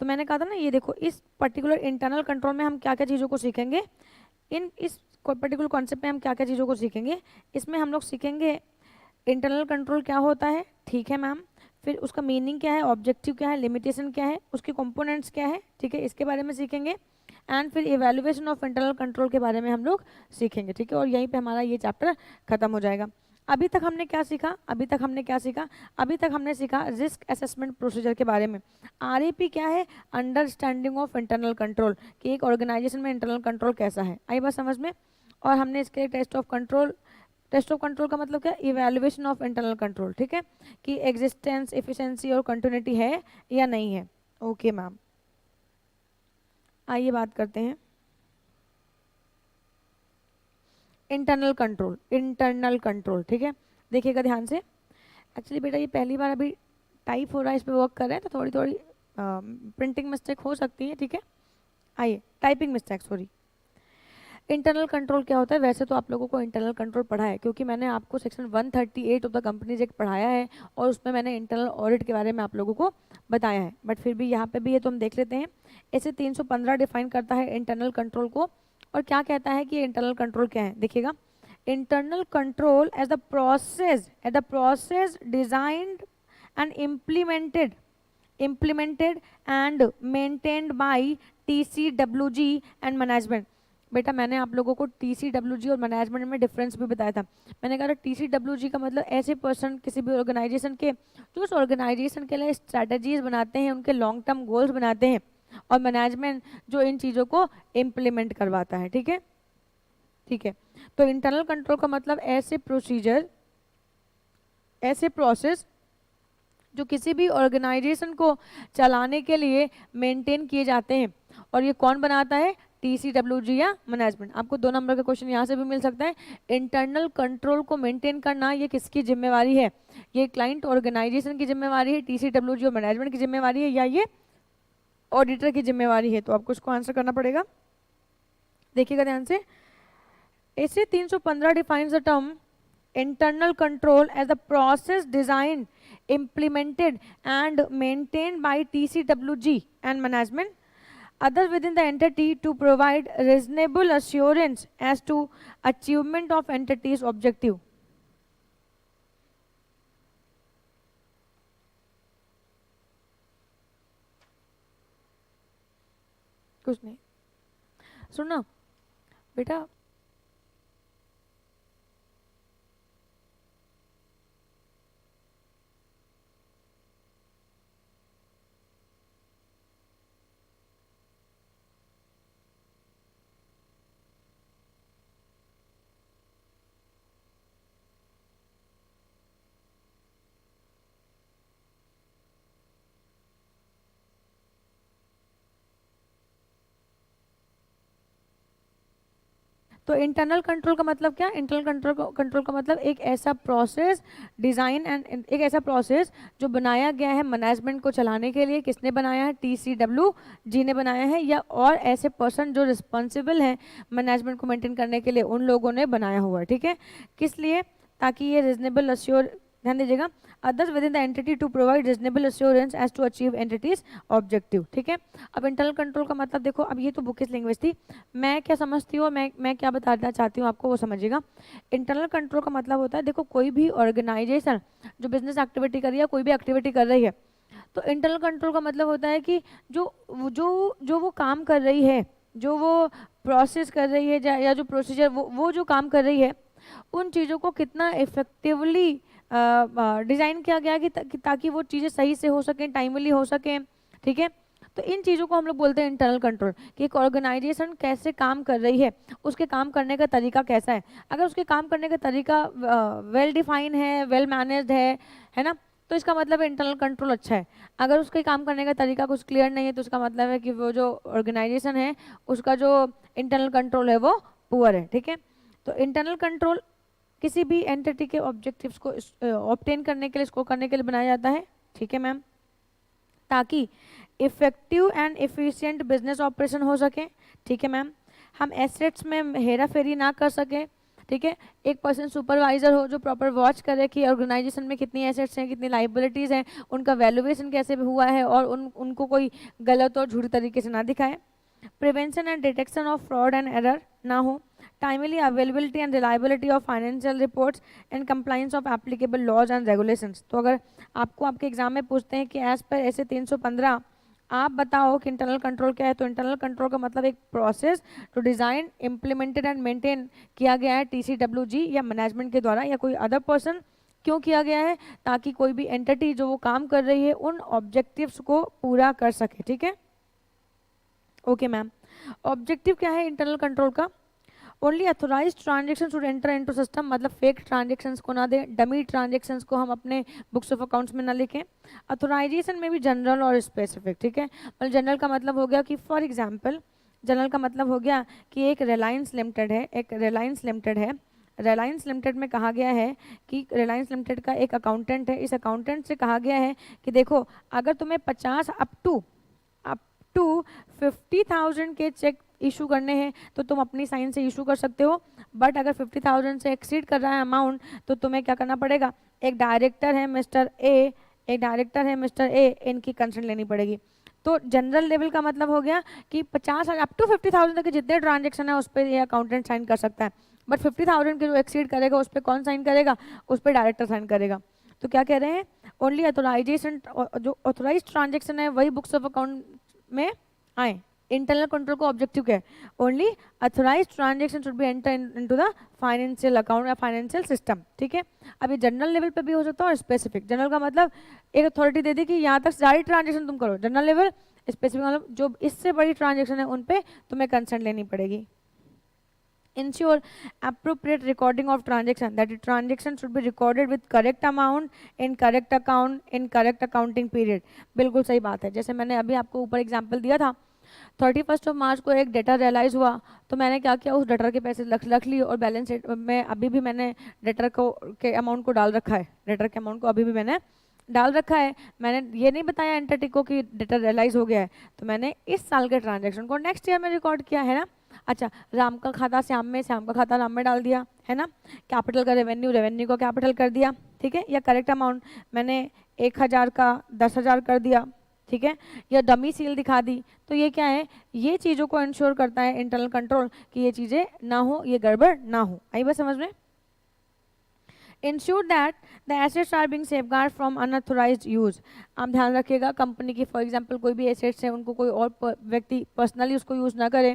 तो मैंने कहा था ना, ये देखो, इस पर्टिकुलर इंटरनल कंट्रोल में हम क्या क्या चीज़ों को सीखेंगे, इस पर्टिकुलर कॉन्सेप्ट में हम क्या क्या चीज़ों को सीखेंगे। इसमें हम लोग सीखेंगे इंटरनल कंट्रोल क्या होता है, ठीक है मैम, फिर उसका मीनिंग क्या है, ऑब्जेक्टिव क्या है, लिमिटेशन क्या है, उसके कंपोनेंट्स क्या है, ठीक है, इसके बारे में सीखेंगे। एंड फिर इवेल्युएशन ऑफ इंटरनल कंट्रोल के बारे में हम लोग सीखेंगे, ठीक है। और यहीं पे हमारा ये चैप्टर खत्म हो जाएगा। अभी तक हमने क्या सीखा, अभी तक हमने सीखा रिस्क असेसमेंट प्रोसीजर के बारे में। आरएपी क्या है, अंडरस्टैंडिंग ऑफ इंटरनल कंट्रोल, कि एक ऑर्गेनाइजेशन में इंटरनल कंट्रोल कैसा है, आई बात समझ में। और हमने इसके टेस्ट ऑफ कंट्रोल का मतलब क्या, इवैल्यूएशन ऑफ इंटरनल कंट्रोल, ठीक है, कि एग्जिस्टेंस, एफिशिएंसी और कंटिन्यूटी है या नहीं है। ओके मैम, आइए बात करते हैं इंटरनल कंट्रोल, ठीक है। देखिएगा ध्यान से, एक्चुअली बेटा ये पहली बार अभी टाइप हो रहा है, इस पर वर्क कर रहे हैं, तो थोड़ी थोड़ी प्रिंटिंग मिस्टेक हो सकती है, ठीक है। आइए, typing mistake, sorry. Internal control क्या होता है, वैसे तो आप लोगों को इंटरनल कंट्रोल पढ़ा है, क्योंकि मैंने आपको section 138 of the companies act पढ़ाया है, और उसमें मैंने इंटरनल ऑडिट के बारे में आप लोगों को बताया है। बट फिर भी यहाँ पे भी है, तो हम देख लेते हैं। ऐसे 315 डिफाइन करता है इंटरनल कंट्रोल को, और क्या कहता है कि इंटरनल कंट्रोल क्या है, देखिएगा। Internal control as the process designed and implemented and maintained by TCWG and management। बेटा मैंने आप लोगों को TCWG और मैनेजमेंट में डिफरेंस भी बताया था। मैंने कहा था TCWG का मतलब ऐसे पर्सन किसी भी ऑर्गेनाइजेशन के जो उस ऑर्गेनाइजेशन के लिए स्ट्रैटेजीज बनाते हैं, उनके लॉन्ग टर्म गोल्स बनाते हैं, और मैनेजमेंट जो इन चीज़ों को इम्प्लीमेंट करवाता है, ठीक है, ठीक है। तो इंटरनल कंट्रोल का मतलब ऐसे प्रोसेस जो किसी भी ऑर्गेनाइजेशन को चलाने के लिए मेंटेन किए जाते हैं, और ये कौन बनाता है, TCWG या मैनेजमेंट। आपको 2 नंबर का क्वेश्चन यहाँ से भी मिल सकता है। इंटरनल कंट्रोल को मेंटेन करना ये किसकी जिम्मेवारी है, ये क्लाइंट ऑर्गेनाइजेशन की जिम्मेवारी है, TCWG और मैनेजमेंट की जिम्मेवारी है, या ये ऑडिटर की जिम्मेवारी है। तो आपको इसको आंसर करना पड़ेगा। देखिएगा ध्यान से, ऐसे 315 defines the term internal control as a process designed, implemented and maintained by TCWG and management others within the entity to provide reasonable assurance as to achievement of entity's objective। कुछ नहीं, सुनना बेटा, तो इंटरनल कंट्रोल का मतलब क्या, internal control का मतलब एक ऐसा प्रोसेस डिज़ाइन एंड एक ऐसा प्रोसेस जो बनाया गया है मैनेजमेंट को चलाने के लिए। किसने बनाया है, TCWG ने बनाया है, या और ऐसे पर्सन जो रिस्पॉन्सिबल हैं मैनेजमेंट को मेंटेन करने के लिए, उन लोगों ने बनाया हुआ है, ठीक है। किस लिए, ताकि ये रीजनेबल अश्योर, ध्यान दीजिएगा, others within the entity to provide reasonable assurance as to achieve entity's objective, ठीक है। अब इंटरनल कंट्रोल का मतलब देखो, अब ये तो बुकिश लैंग्वेज थी, मैं क्या समझती हूँ, मैं क्या बताना चाहती हूँ आपको वो समझिएगा। इंटरनल कंट्रोल का मतलब होता है, देखो कोई भी ऑर्गेनाइजेशन जो बिजनेस एक्टिविटी कर रही है, कोई भी एक्टिविटी कर रही है, तो इंटरनल कंट्रोल का मतलब होता है कि जो वो काम कर रही है, जो वो प्रोसेस कर रही है, या जो प्रोसीजर वो जो काम कर रही है, उन चीज़ों को कितना इफेक्टिवली डिज़ाइन किया गया कि ताकि वो चीज़ें सही से हो सकें, टाइमली हो सकें, ठीक है। तो इन चीज़ों को हम लोग बोलते हैं इंटरनल कंट्रोल, कि एक ऑर्गेनाइजेशन कैसे काम कर रही है, उसके काम करने का तरीका कैसा है। अगर उसके काम करने का तरीका वेल डिफाइन है, वेल मैनेज्ड है ना, तो इसका मतलब इंटरनल कंट्रोल अच्छा है। अगर उसके काम करने का तरीका कुछ क्लियर नहीं है तो इसका मतलब है कि वो जो ऑर्गेनाइजेशन है उसका जो इंटरनल कंट्रोल है वो पुअर है। ठीक है, तो इंटरनल कंट्रोल किसी भी एंटिटी के ऑब्जेक्टिव्स को ऑब्टेन करने के लिए, स्कोर करने के लिए बनाया जाता है। ठीक है मैम, ताकि effective and efficient business operation हो सके। ठीक है मैम, हम एसेट्स में हेरा फेरी ना कर सके। ठीक है, एक पर्सन सुपरवाइजर हो जो प्रॉपर वॉच करे कि ऑर्गेनाइजेशन में कितनी एसेट्स हैं, कितनी लाइबिलिटीज़ हैं, उनका वैल्यूएशन कैसे हुआ है, और उनको कोई गलत और झूठी तरीके से ना दिखाए। Prevention and detection of fraud and error ना हो। Timely availability and reliability of financial reports and compliance of applicable laws and regulations. तो अगर आपको आपके एग्जाम में पूछते हैं कि एज पर ऐसे 315 आप बताओ कि इंटरनल कंट्रोल क्या है, तो इंटरनल कंट्रोल का मतलब एक process to design, implemented and maintain किया गया है TCWG या मैनेजमेंट के द्वारा या कोई अदर पर्सन। क्यों किया गया है? ताकि कोई भी एंटिटी जो वो काम कर रही है उन ऑब्जेक्टिव्स को पूरा कर सके। ठीक है, ओके मैम। ऑब्जेक्टिव क्या है इंटरनल कंट्रोल का? Only authorise transaction should enter into system, मतलब फेक ट्रांजेक्शन्स को ना दें, डमी ट्रांजेक्शन्स को हम अपने बुक्स ऑफ अकाउंट्स में ना लिखें। अथोराइजेशन में भी जनरल और स्पेसिफिक। ठीक है, मतलब जनरल का मतलब हो गया कि फॉर एग्जांपल, जनरल का मतलब हो गया कि एक रिलायंस लिमिटेड है, रिलायंस लिमिटेड में कहा गया है कि रिलायंस लिमिटेड का एक अकाउंटेंट है, इस अकाउंटेंट से कहा गया है कि देखो अगर तुम्हें 50 अप टू 50,000 के चेक इशू करने हैं तो तुम अपनी साइन से इशू कर सकते हो, बट अगर 50,000 से एक्सीड कर रहा है अमाउंट तो तुम्हें क्या करना पड़ेगा? एक डायरेक्टर है मिस्टर ए, इनकी कंसर्न लेनी पड़ेगी। तो जनरल लेवल का मतलब हो गया कि 50 अप टू 50,000 तक के जितने ट्रांजेक्शन है उस पर ये अकाउंटेंट साइन कर सकता है, बट 50,000 के जो एक्सीड करेगा उस पर कौन साइन करेगा? उस पर डायरेक्टर साइन करेगा। तो क्या कह रहे हैं? ओनली ऑथोराइजेशन, जो ऑथोराइज ट्रांजेक्शन है वही बुक्स ऑफ अकाउंट में आए। इंटरनल कंट्रोल का ऑब्जेक्टिव क्या है? Only authorise transaction should be enter into the financial account या फाइनेंशियल सिस्टम। ठीक है, अब ये जनरल लेवल पे भी हो सकता है और स्पेसिफिक। जनरल का मतलब एक अथॉरिटी दे दी कि यहाँ तक सारी ट्रांजेक्शन तुम करो, जनरल लेवल। स्पेसिफिक मतलब जो इससे बड़ी ट्रांजेक्शन है उन पे तुम्हें कंसर्न लेनी पड़ेगी। Ensure appropriate recording of transaction, that the transaction should be recorded with correct amount in correct account in correct accounting period। बिल्कुल सही बात है। जैसे मैंने अभी आपको ऊपर एग्जांपल दिया था, 31 मार्च को एक डेटा रियलाइज हुआ तो मैंने क्या किया, उस डेटर के पैसे रख लिए और बैलेंस शीट में अभी भी मैंने डेटर को के अमाउंट को डाल रखा है, डेटर के अमाउंट को अभी भी मैंने डाल रखा है। मैंने ये नहीं बताया एंटिटी को कि डेटा रियलाइज हो गया है, तो मैंने इस साल के ट्रांजेक्शन को नेक्स्ट ईयर में रिकॉर्ड किया है ना। अच्छा, राम का खाता श्याम में, श्याम का खाता राम में डाल दिया है ना। कैपिटल का रेवेन्यू, रेवेन्यू को कैपिटल कर दिया। ठीक है, या करेक्ट अमाउंट मैंने 1,000 का 10,000 कर दिया। ठीक है, या डमी सील दिखा दी। तो ये क्या है? ये चीज़ों को इंश्योर करता है इंटरनल कंट्रोल कि ये चीज़ें ना हो, ये गड़बड़ ना हो। आई बात समझ में? Ensure that the assets are being safeguarded from unauthorized use। आप ध्यान रखिएगा कंपनी की फॉर एग्जांपल कोई भी एसेट्स है उनको कोई और व्यक्ति पर्सनली उसको यूज़ ना करे,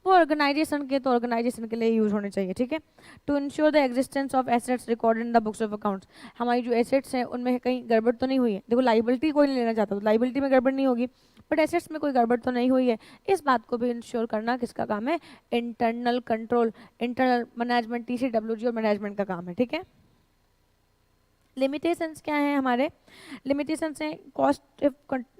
वो ऑर्गेनाइजेशन के तो ऑर्गेनाइजेशन के लिए यूज़ होने चाहिए। ठीक है, to ensure the existence of assets recorded in the books of accounts. हमारी जो एसेट्स हैं उनमें कहीं गड़बड़ तो नहीं हुई है। देखो लाइबिलिटी कोई नहीं लेना चाहता तो लाइबिलिटी में गड़बड़ नहीं होगी, बट एसेट्स में कोई गड़बड़ तो नहीं हुई है। इस बात को भी इंश्योर करना किसका काम है? Internal control, internal management, TCWG और मैनेजमेंट का काम है। ठीक है, लिमिटेशंस क्या है हमारे? लिमिटेशंस हैं कॉस्ट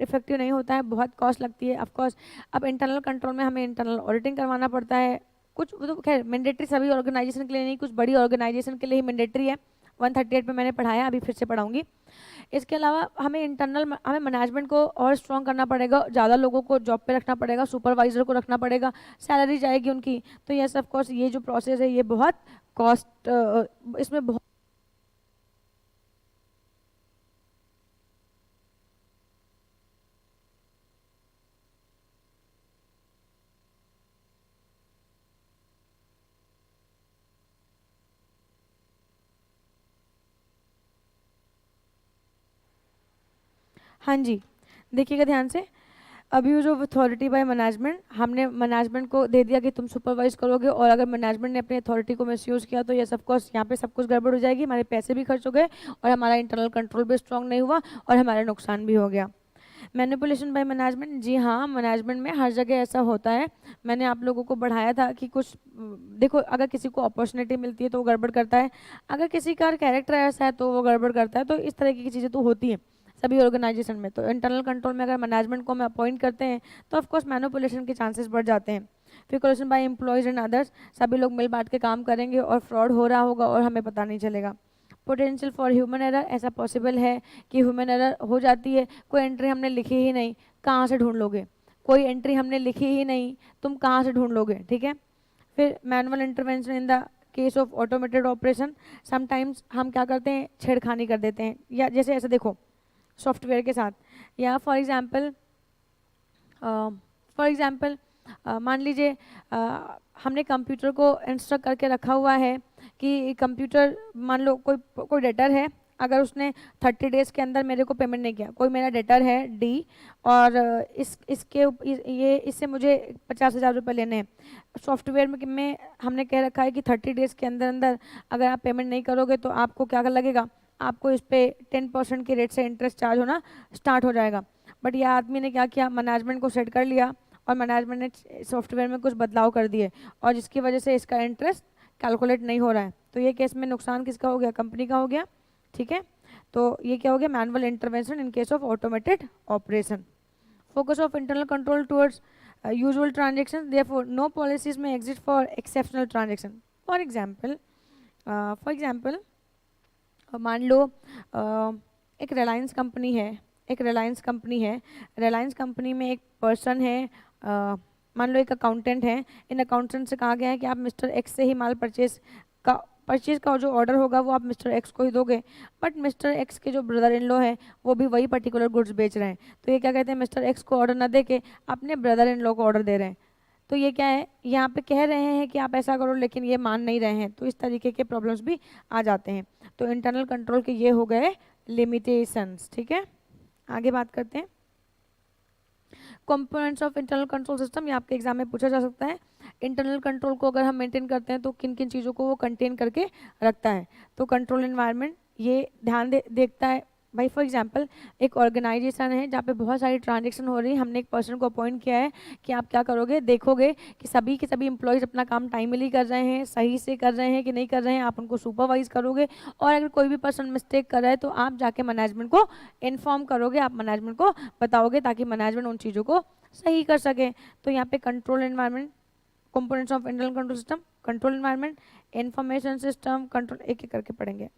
इफेक्टिव नहीं होता है, बहुत कॉस्ट लगती है ऑफकोर्स। अब इंटरनल कंट्रोल में हमें इंटरनल ऑडिटिंग करवाना पड़ता है, कुछ तो खैर मैंडेटरी सभी ऑर्गेनाइजेशन के लिए नहीं, कुछ बड़ी ऑर्गेनाइजेशन के लिए ही मैंडेटरी है। 138 में मैंने पढ़ाया, अभी फिर से पढ़ाऊंगी। इसके अलावा हमें मैनेजमेंट को और स्ट्रॉन्ग करना पड़ेगा, ज़्यादा लोगों को जॉब पे रखना पड़ेगा, सुपरवाइजर को रखना पड़ेगा, सैलरी जाएगी उनकी। तो यस ऑफकोर्स ये जो प्रोसेस है ये बहुत कॉस्ट, इसमें बहुत हाँ जी, देखिएगा ध्यान से। अभी वो जो अथॉरिटी बाय मैनेजमेंट, हमने मैनेजमेंट को दे दिया कि तुम सुपरवाइज करोगे, और अगर मैनेजमेंट ने अपनी अथॉरिटी को मिसयूज़ किया तो ये सब कुछ यहाँ पे सब कुछ गड़बड़ हो जाएगी, हमारे पैसे भी खर्च हो गए और हमारा इंटरनल कंट्रोल भी स्ट्रॉन्ग नहीं हुआ और हमारा नुकसान भी हो गया। मैनिपुलेशन बाय मैनेजमेंट, जी हाँ, मैनेजमेंट में हर जगह ऐसा होता है। मैंने आप लोगों को बढ़ाया था कि कुछ देखो, अगर किसी को अपॉर्चुनिटी मिलती है तो वो गड़बड़ करता है, अगर किसी का कैरेक्टर ऐसा है तो वो गड़बड़ करता है। तो इस तरह की चीज़ें तो होती हैं सभी ऑर्गेनाइजेशन में। तो इंटरनल कंट्रोल में अगर मैनेजमेंट को हम अपॉइंट करते हैं तो ऑफकोर्स मैनिपुलेशन के चांसेस बढ़ जाते हैं। फिर question by employees and others, सभी लोग मिल बांट के काम करेंगे और फ्रॉड हो रहा होगा और हमें पता नहीं चलेगा। पोटेंशियल फॉर ह्यूमन एरर, ऐसा पॉसिबल है कि ह्यूमन एरर हो जाती है। कोई एंट्री हमने लिखी ही नहीं, कहाँ से ढूंढ लोगे? कोई एंट्री हमने लिखी ही नहीं, तुम कहाँ से ढूंढ लोगे? ठीक है। फिर manual intervention in the case of automated operation, sometimes हम क्या करते हैं, छेड़खानी कर देते हैं, या जैसे ऐसे देखो सॉफ्टवेयर के साथ, या फॉर एग्जांपल मान लीजिए हमने कंप्यूटर को इंस्ट्रक्ट करके रखा हुआ है कि कंप्यूटर, मान लो कोई कोई डेटर है, अगर उसने 30 डेज के अंदर मेरे को पेमेंट नहीं किया, कोई मेरा डेटर है डी, और ये इससे मुझे 50,000 रुपये लेने हैं। सॉफ्टवेयर में हमने कह रखा है कि 30 डेज के अंदर अंदर अगर आप पेमेंट नहीं करोगे तो आपको क्या लगेगा, आपको इस पे 10% के रेट से इंटरेस्ट चार्ज होना स्टार्ट हो जाएगा। बट यह आदमी ने क्या किया, मैनेजमेंट को सेट कर लिया और मैनेजमेंट ने सॉफ्टवेयर में कुछ बदलाव कर दिए, और जिसकी वजह से इसका इंटरेस्ट कैलकुलेट नहीं हो रहा है। तो ये केस में नुकसान किसका हो गया, कंपनी का हो गया। ठीक है, तो ये क्या हो गया, manual intervention in case of automated operation. Focus of internal control towards usual transaction, therefore no policies में exist for exceptional transaction. For example मान लो एक रिलायंस कंपनी है। रिलायंस कंपनी में एक पर्सन है, मान लो एक अकाउंटेंट है। इन अकाउंटेंट से कहा गया है कि आप मिस्टर एक्स से ही माल परचेज का जो ऑर्डर होगा वो आप मिस्टर एक्स को ही दोगे। बट मिस्टर एक्स के जो ब्रदर इन लॉ है वो भी वही पर्टिकुलर गुड्स बेच रहे हैं। तो ये क्या कहते हैं, मिस्टर एक्स को ऑर्डर न दे के अपने ब्रदर इन लॉ को ऑर्डर दे रहे हैं। तो ये क्या है, यहाँ पे कह रहे हैं कि आप ऐसा करो, लेकिन ये मान नहीं रहे हैं। तो इस तरीके के प्रॉब्लम्स भी आ जाते हैं। तो इंटरनल कंट्रोल के ये हो गए लिमिटेशंस। ठीक है, आगे बात करते हैं। Components of internal control system, ये आपके एग्जाम में पूछा जा सकता है। इंटरनल कंट्रोल को अगर हम मेंटेन करते हैं तो किन किन चीज़ों को वो कंटेन करके रखता है। तो कंट्रोल एनवायरनमेंट ये ध्यान देखता है भाई। फॉर एग्जांपल एक ऑर्गेनाइजेशन है जहाँ पे बहुत सारी ट्रांजेक्शन हो रही है, हमने एक पर्सन को अपॉइंट किया है कि आप क्या करोगे, देखोगे कि सभी के सभी एम्प्लॉयज़ अपना काम टाइमली कर रहे हैं, सही से कर रहे हैं कि नहीं कर रहे हैं, आप उनको सुपरवाइज करोगे। और अगर कोई भी पर्सन मिस्टेक कर रहा है तो आप जाके मैनेजमेंट को इन्फॉर्म करोगे, आप मैनेजमेंट को बताओगे ताकि मैनेजमेंट उन चीज़ों को सही कर सके। तो यहाँ पे control environment, components of internal control system, control environment, information system control, एक एक करके पढ़ेंगे।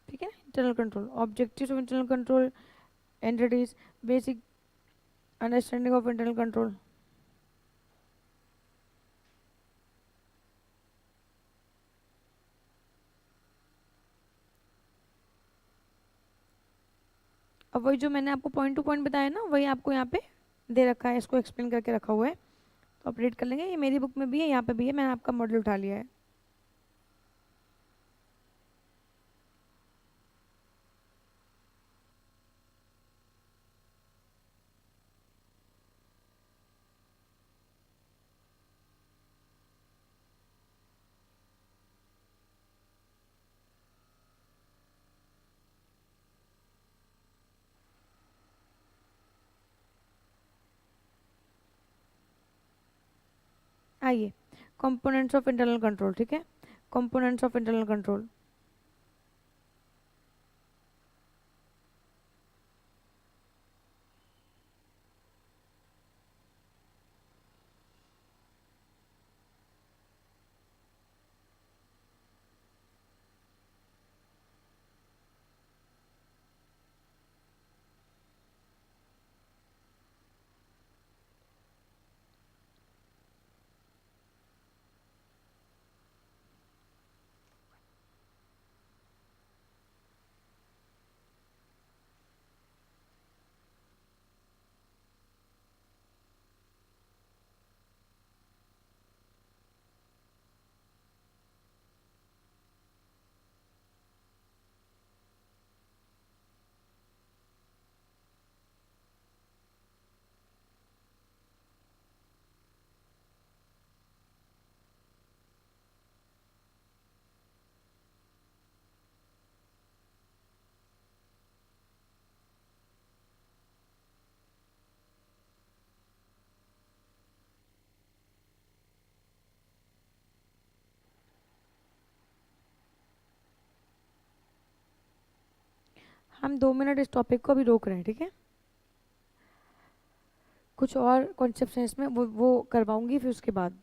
ठीक है, internal control, objectives of internal control entities, basic understanding of internal control. अब वही जो मैंने आपको पॉइंट टू पॉइंट बताया ना, वही आपको यहाँ पे दे रखा है, इसको एक्सप्लेन करके रखा हुआ है। तो आप रीड कर लेंगे, ये मेरी बुक में भी है, यहाँ पे भी है, मैंने आपका मॉडल उठा लिया है। आइए, कंपोनेंट्स ऑफ इंटरनल कंट्रोल। ठीक है, कंपोनेंट्स ऑफ इंटरनल कंट्रोल। हम 2 मिनट इस टॉपिक को अभी रोक रहे हैं, ठीक है। कुछ और कॉन्सेप्ट हैं इसमें, वो करवाऊंगी फिर उसके बाद।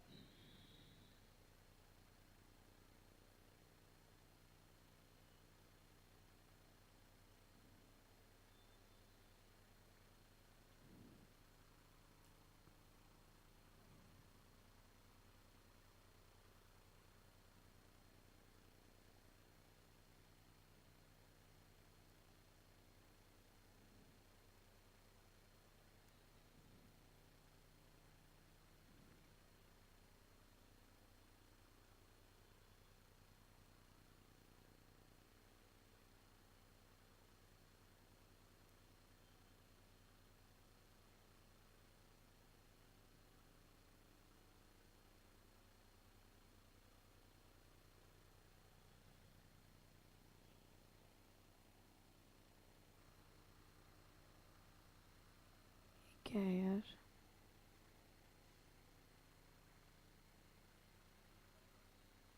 क्या है यार?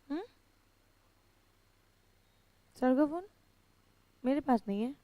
हम्म, सर का फोन मेरे पास नहीं है।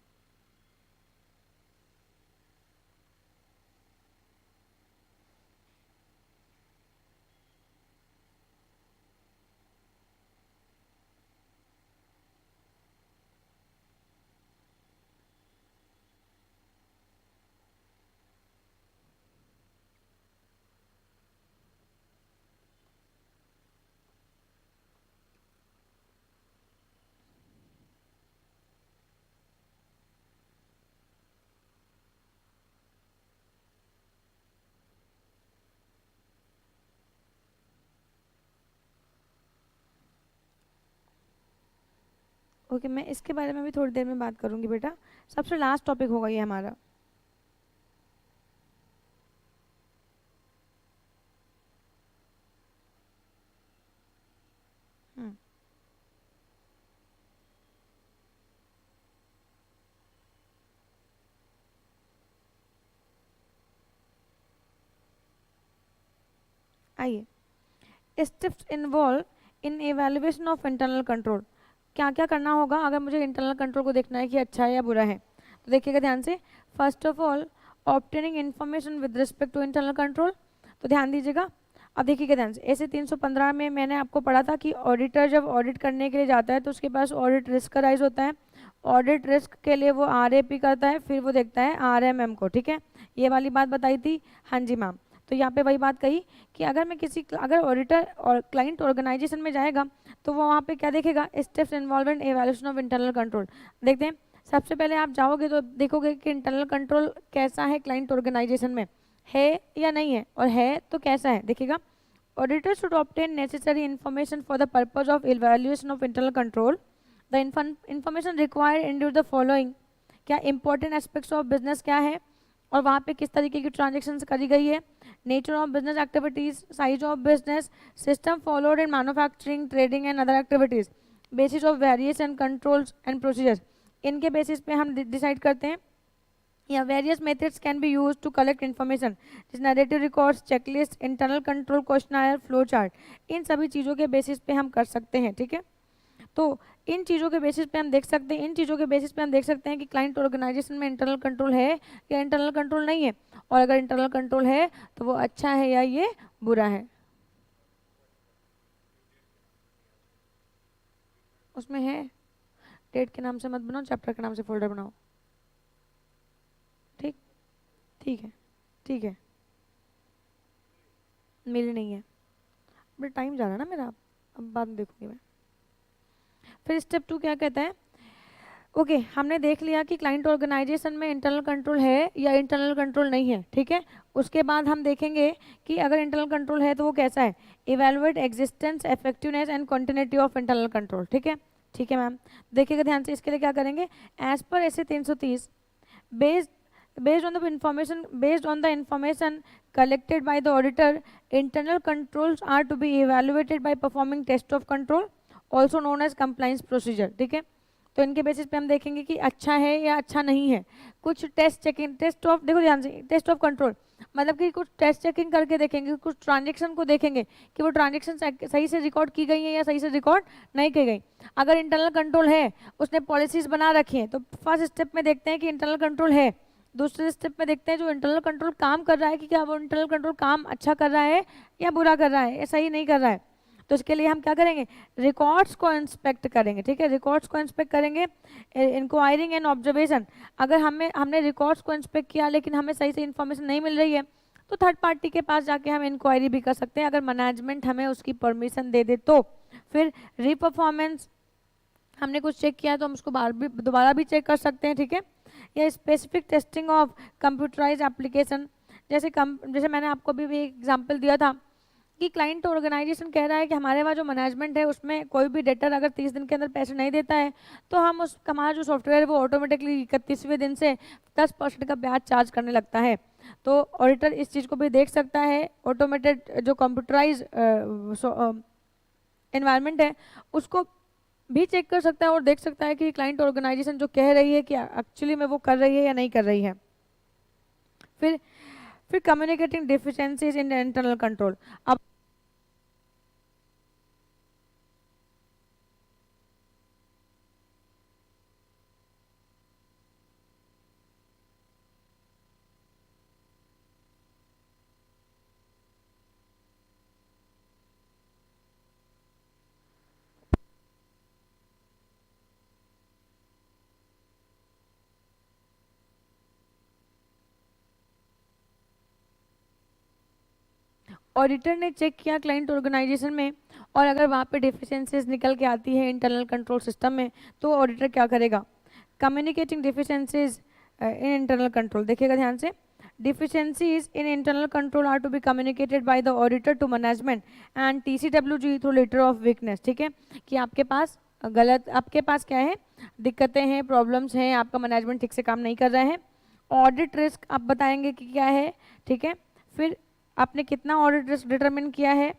ओके, मैं इसके बारे में भी थोड़ी देर में बात करूंगी बेटा। सबसे लास्ट टॉपिक होगा ये हमारा। हम्म, आइए, steps involve in evaluation of internal control. क्या क्या करना होगा अगर मुझे इंटरनल कंट्रोल को देखना है कि अच्छा है या बुरा है। तो देखिएगा ध्यान से। First of all, obtaining information with respect to internal control. तो ध्यान दीजिएगा, अब देखिएगा ध्यान से। ऐसे 315 में मैंने आपको पढ़ा था कि ऑडिटर जब ऑडिट करने के लिए जाता है तो उसके पास ऑडिट रिस्क का राइज होता है। ऑडिट रिस्क के लिए वो RAP करता है, फिर वो देखता है RMM को, ठीक है। ये वाली बात बताई थी, हाँ जी मैम। तो यहाँ पे वही बात कही कि अगर मैं अगर ऑडिटर और क्लाइंट ऑर्गेनाइजेशन में जाएगा तो वो वहाँ पे क्या देखेगा, steps involve in evaluation of internal control. देखते हैं, सबसे पहले आप जाओगे तो देखोगे कि इंटरनल कंट्रोल कैसा है क्लाइंट ऑर्गेनाइजेशन में, है या नहीं है, और है तो कैसा है। देखिएगा, auditor should obtain necessary information for the purpose of evaluation of internal control. The information required include the following. क्या इंपॉर्टेंट एस्पेक्ट्स ऑफ बिजनेस क्या है और वहाँ पे किस तरीके की ट्रांजेक्शन करी गई है, nature of business activities, size of business, system followed in manufacturing, trading and other activities, basis of various and controls and procedures. इनके बेसिस पे हम डिसाइड करते हैं। या various methods can be use to collect information, जैसे narrative records, checklist, internal control questionnaire, flow chart. इन सभी चीज़ों के बेसिस पे हम कर सकते हैं, ठीक है। तो इन चीज़ों के बेसिस पे हम देख सकते हैं, इन चीज़ों के बेसिस पे हम देख सकते हैं कि क्लाइंट ऑर्गेनाइजेशन में इंटरनल कंट्रोल है या इंटरनल कंट्रोल नहीं है, और अगर इंटरनल कंट्रोल है तो वो अच्छा है या ये बुरा है। उसमें है, डेट के नाम से मत बनाओ, चैप्टर के नाम से फोल्डर बनाओ। ठीक, ठीक है, ठीक है। मिली नहीं है, बट टाइम जा रहा है ना मेरा, अब बाद में देखूंगी मैं। फिर स्टेप 2 क्या कहता है। ओके, हमने देख लिया कि क्लाइंट ऑर्गेनाइजेशन में इंटरनल कंट्रोल है या इंटरनल कंट्रोल नहीं है, ठीक है। उसके बाद हम देखेंगे कि अगर इंटरनल कंट्रोल है तो वो कैसा है। Evaluate existence, effectiveness and continuity of internal control, ठीक है। ठीक है मैम, देखिएगा ध्यान से। इसके लिए क्या करेंगे, एज पर ऐसे 330, based based on the information collected by the auditor, internal controls are to be evaluated by performing test of control, also known as compliance procedure, ठीक है। तो इनके बेसिस पे हम देखेंगे कि अच्छा है या अच्छा नहीं है। कुछ टेस्ट चेकिंग, टेस्ट ऑफ, देखो ध्यान से, टेस्ट ऑफ कंट्रोल। मतलब कि कुछ टेस्ट चेकिंग करके देखेंगे, कुछ ट्रांजेक्शन को देखेंगे कि वो ट्रांजेक्शन सही से रिकॉर्ड की गई है या सही से रिकॉर्ड नहीं की गई। अगर इंटरनल कंट्रोल है, उसने पॉलिसीज बना रखी हैं, तो फर्स्ट स्टेप में देखते हैं कि इंटरनल कंट्रोल है। दूसरे स्टेप में देखते हैं जो इंटरनल कंट्रोल काम कर रहा है कि क्या वो इंटरनल कंट्रोल काम अच्छा कर रहा है या बुरा कर रहा है या सही नहीं कर रहा है। तो इसके लिए हम क्या करेंगे, रिकॉर्ड्स को इंस्पेक्ट करेंगे, ठीक है, रिकॉर्ड्स को इंस्पेक्ट करेंगे। इंक्वायरिंग एंड ऑब्जर्वेशन, अगर हमने रिकॉर्ड्स को इंस्पेक्ट किया लेकिन हमें सही से इन्फॉर्मेशन नहीं मिल रही है तो थर्ड पार्टी के पास जाके हम इंक्वायरी भी कर सकते हैं, अगर मैनेजमेंट हमें उसकी परमिशन दे दे तो। फिर रीपरफॉर्मेंस, हमने कुछ चेक किया तो हम उसको दोबारा भी चेक कर सकते हैं, ठीक है। या specific testing of computerise application, जैसे मैंने आपको अभी भी एक एग्जांपल दिया था कि क्लाइंट ऑर्गेनाइजेशन कह रहा है कि हमारे पास जो मैनेजमेंट है उसमें कोई भी डेटर अगर 30 दिन के अंदर पैसे नहीं देता है तो हम हमारा जो सॉफ्टवेयर है वो ऑटोमेटिकली 31वें दिन से 10% का ब्याज चार्ज करने लगता है। तो ऑडिटर इस चीज़ को भी देख सकता है, ऑटोमेटेड जो कंप्यूटराइज एनवायरनमेंट है उसको भी चेक कर सकता है और देख सकता है कि क्लाइंट ऑर्गेनाइजेशन जो कह रही है कि एक्चुअली में वो कर रही है या नहीं कर रही है। फिर communicating deficiencies in internal control. अब ऑडिटर ने चेक किया क्लाइंट ऑर्गेनाइजेशन में और अगर वहाँ पे डिफिशिएंसीज निकल के आती है इंटरनल कंट्रोल सिस्टम में तो ऑडिटर क्या करेगा, communicating deficiencies in internal control, देखिएगा ध्यान से, deficiencies in internal control are to be communicated by the auditor to management and TCWG through letter of weakness, ठीक है, कि आपके पास क्या है, दिक्कतें हैं, प्रॉब्लम्स हैं, आपका मैनेजमेंट ठीक से काम नहीं कर रहा है। ऑडिट रिस्क आप बताएंगे कि क्या है, ठीक है। फिर आपने कितना ऑडिट रिस्क डिटरमिन किया है,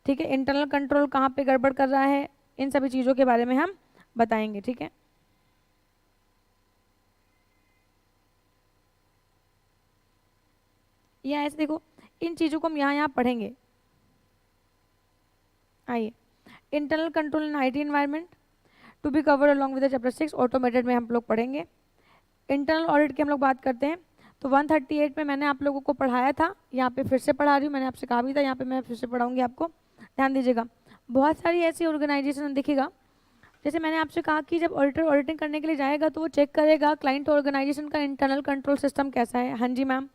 ठीक है, इंटरनल कंट्रोल कहाँ पे गड़बड़ कर रहा है, इन सभी चीज़ों के बारे में हम बताएंगे, ठीक है। या ऐसे देखो, इन चीज़ों को हम यहाँ पढ़ेंगे। आइए, internal control in IT environment to be cover along with chapter 6 automated में हम लोग पढ़ेंगे। इंटरनल ऑडिट की हम लोग बात करते हैं तो 138 में मैंने आप लोगों को पढ़ाया था, यहाँ पे फिर से पढ़ा रही हूँ, मैंने आपसे कहा भी था यहाँ पे मैं फिर से पढ़ाऊँगी आपको, ध्यान दीजिएगा। बहुत सारी ऐसी ऑर्गेनाइजेशन दिखेगा, जैसे मैंने आपसे कहा कि जब ऑडिटर ऑडिटिंग करने के लिए जाएगा तो वो चेक करेगा क्लाइंट ऑर्गेनाइजेशन का इंटरनल कंट्रोल सिस्टम कैसा है। हाँ जी मैम।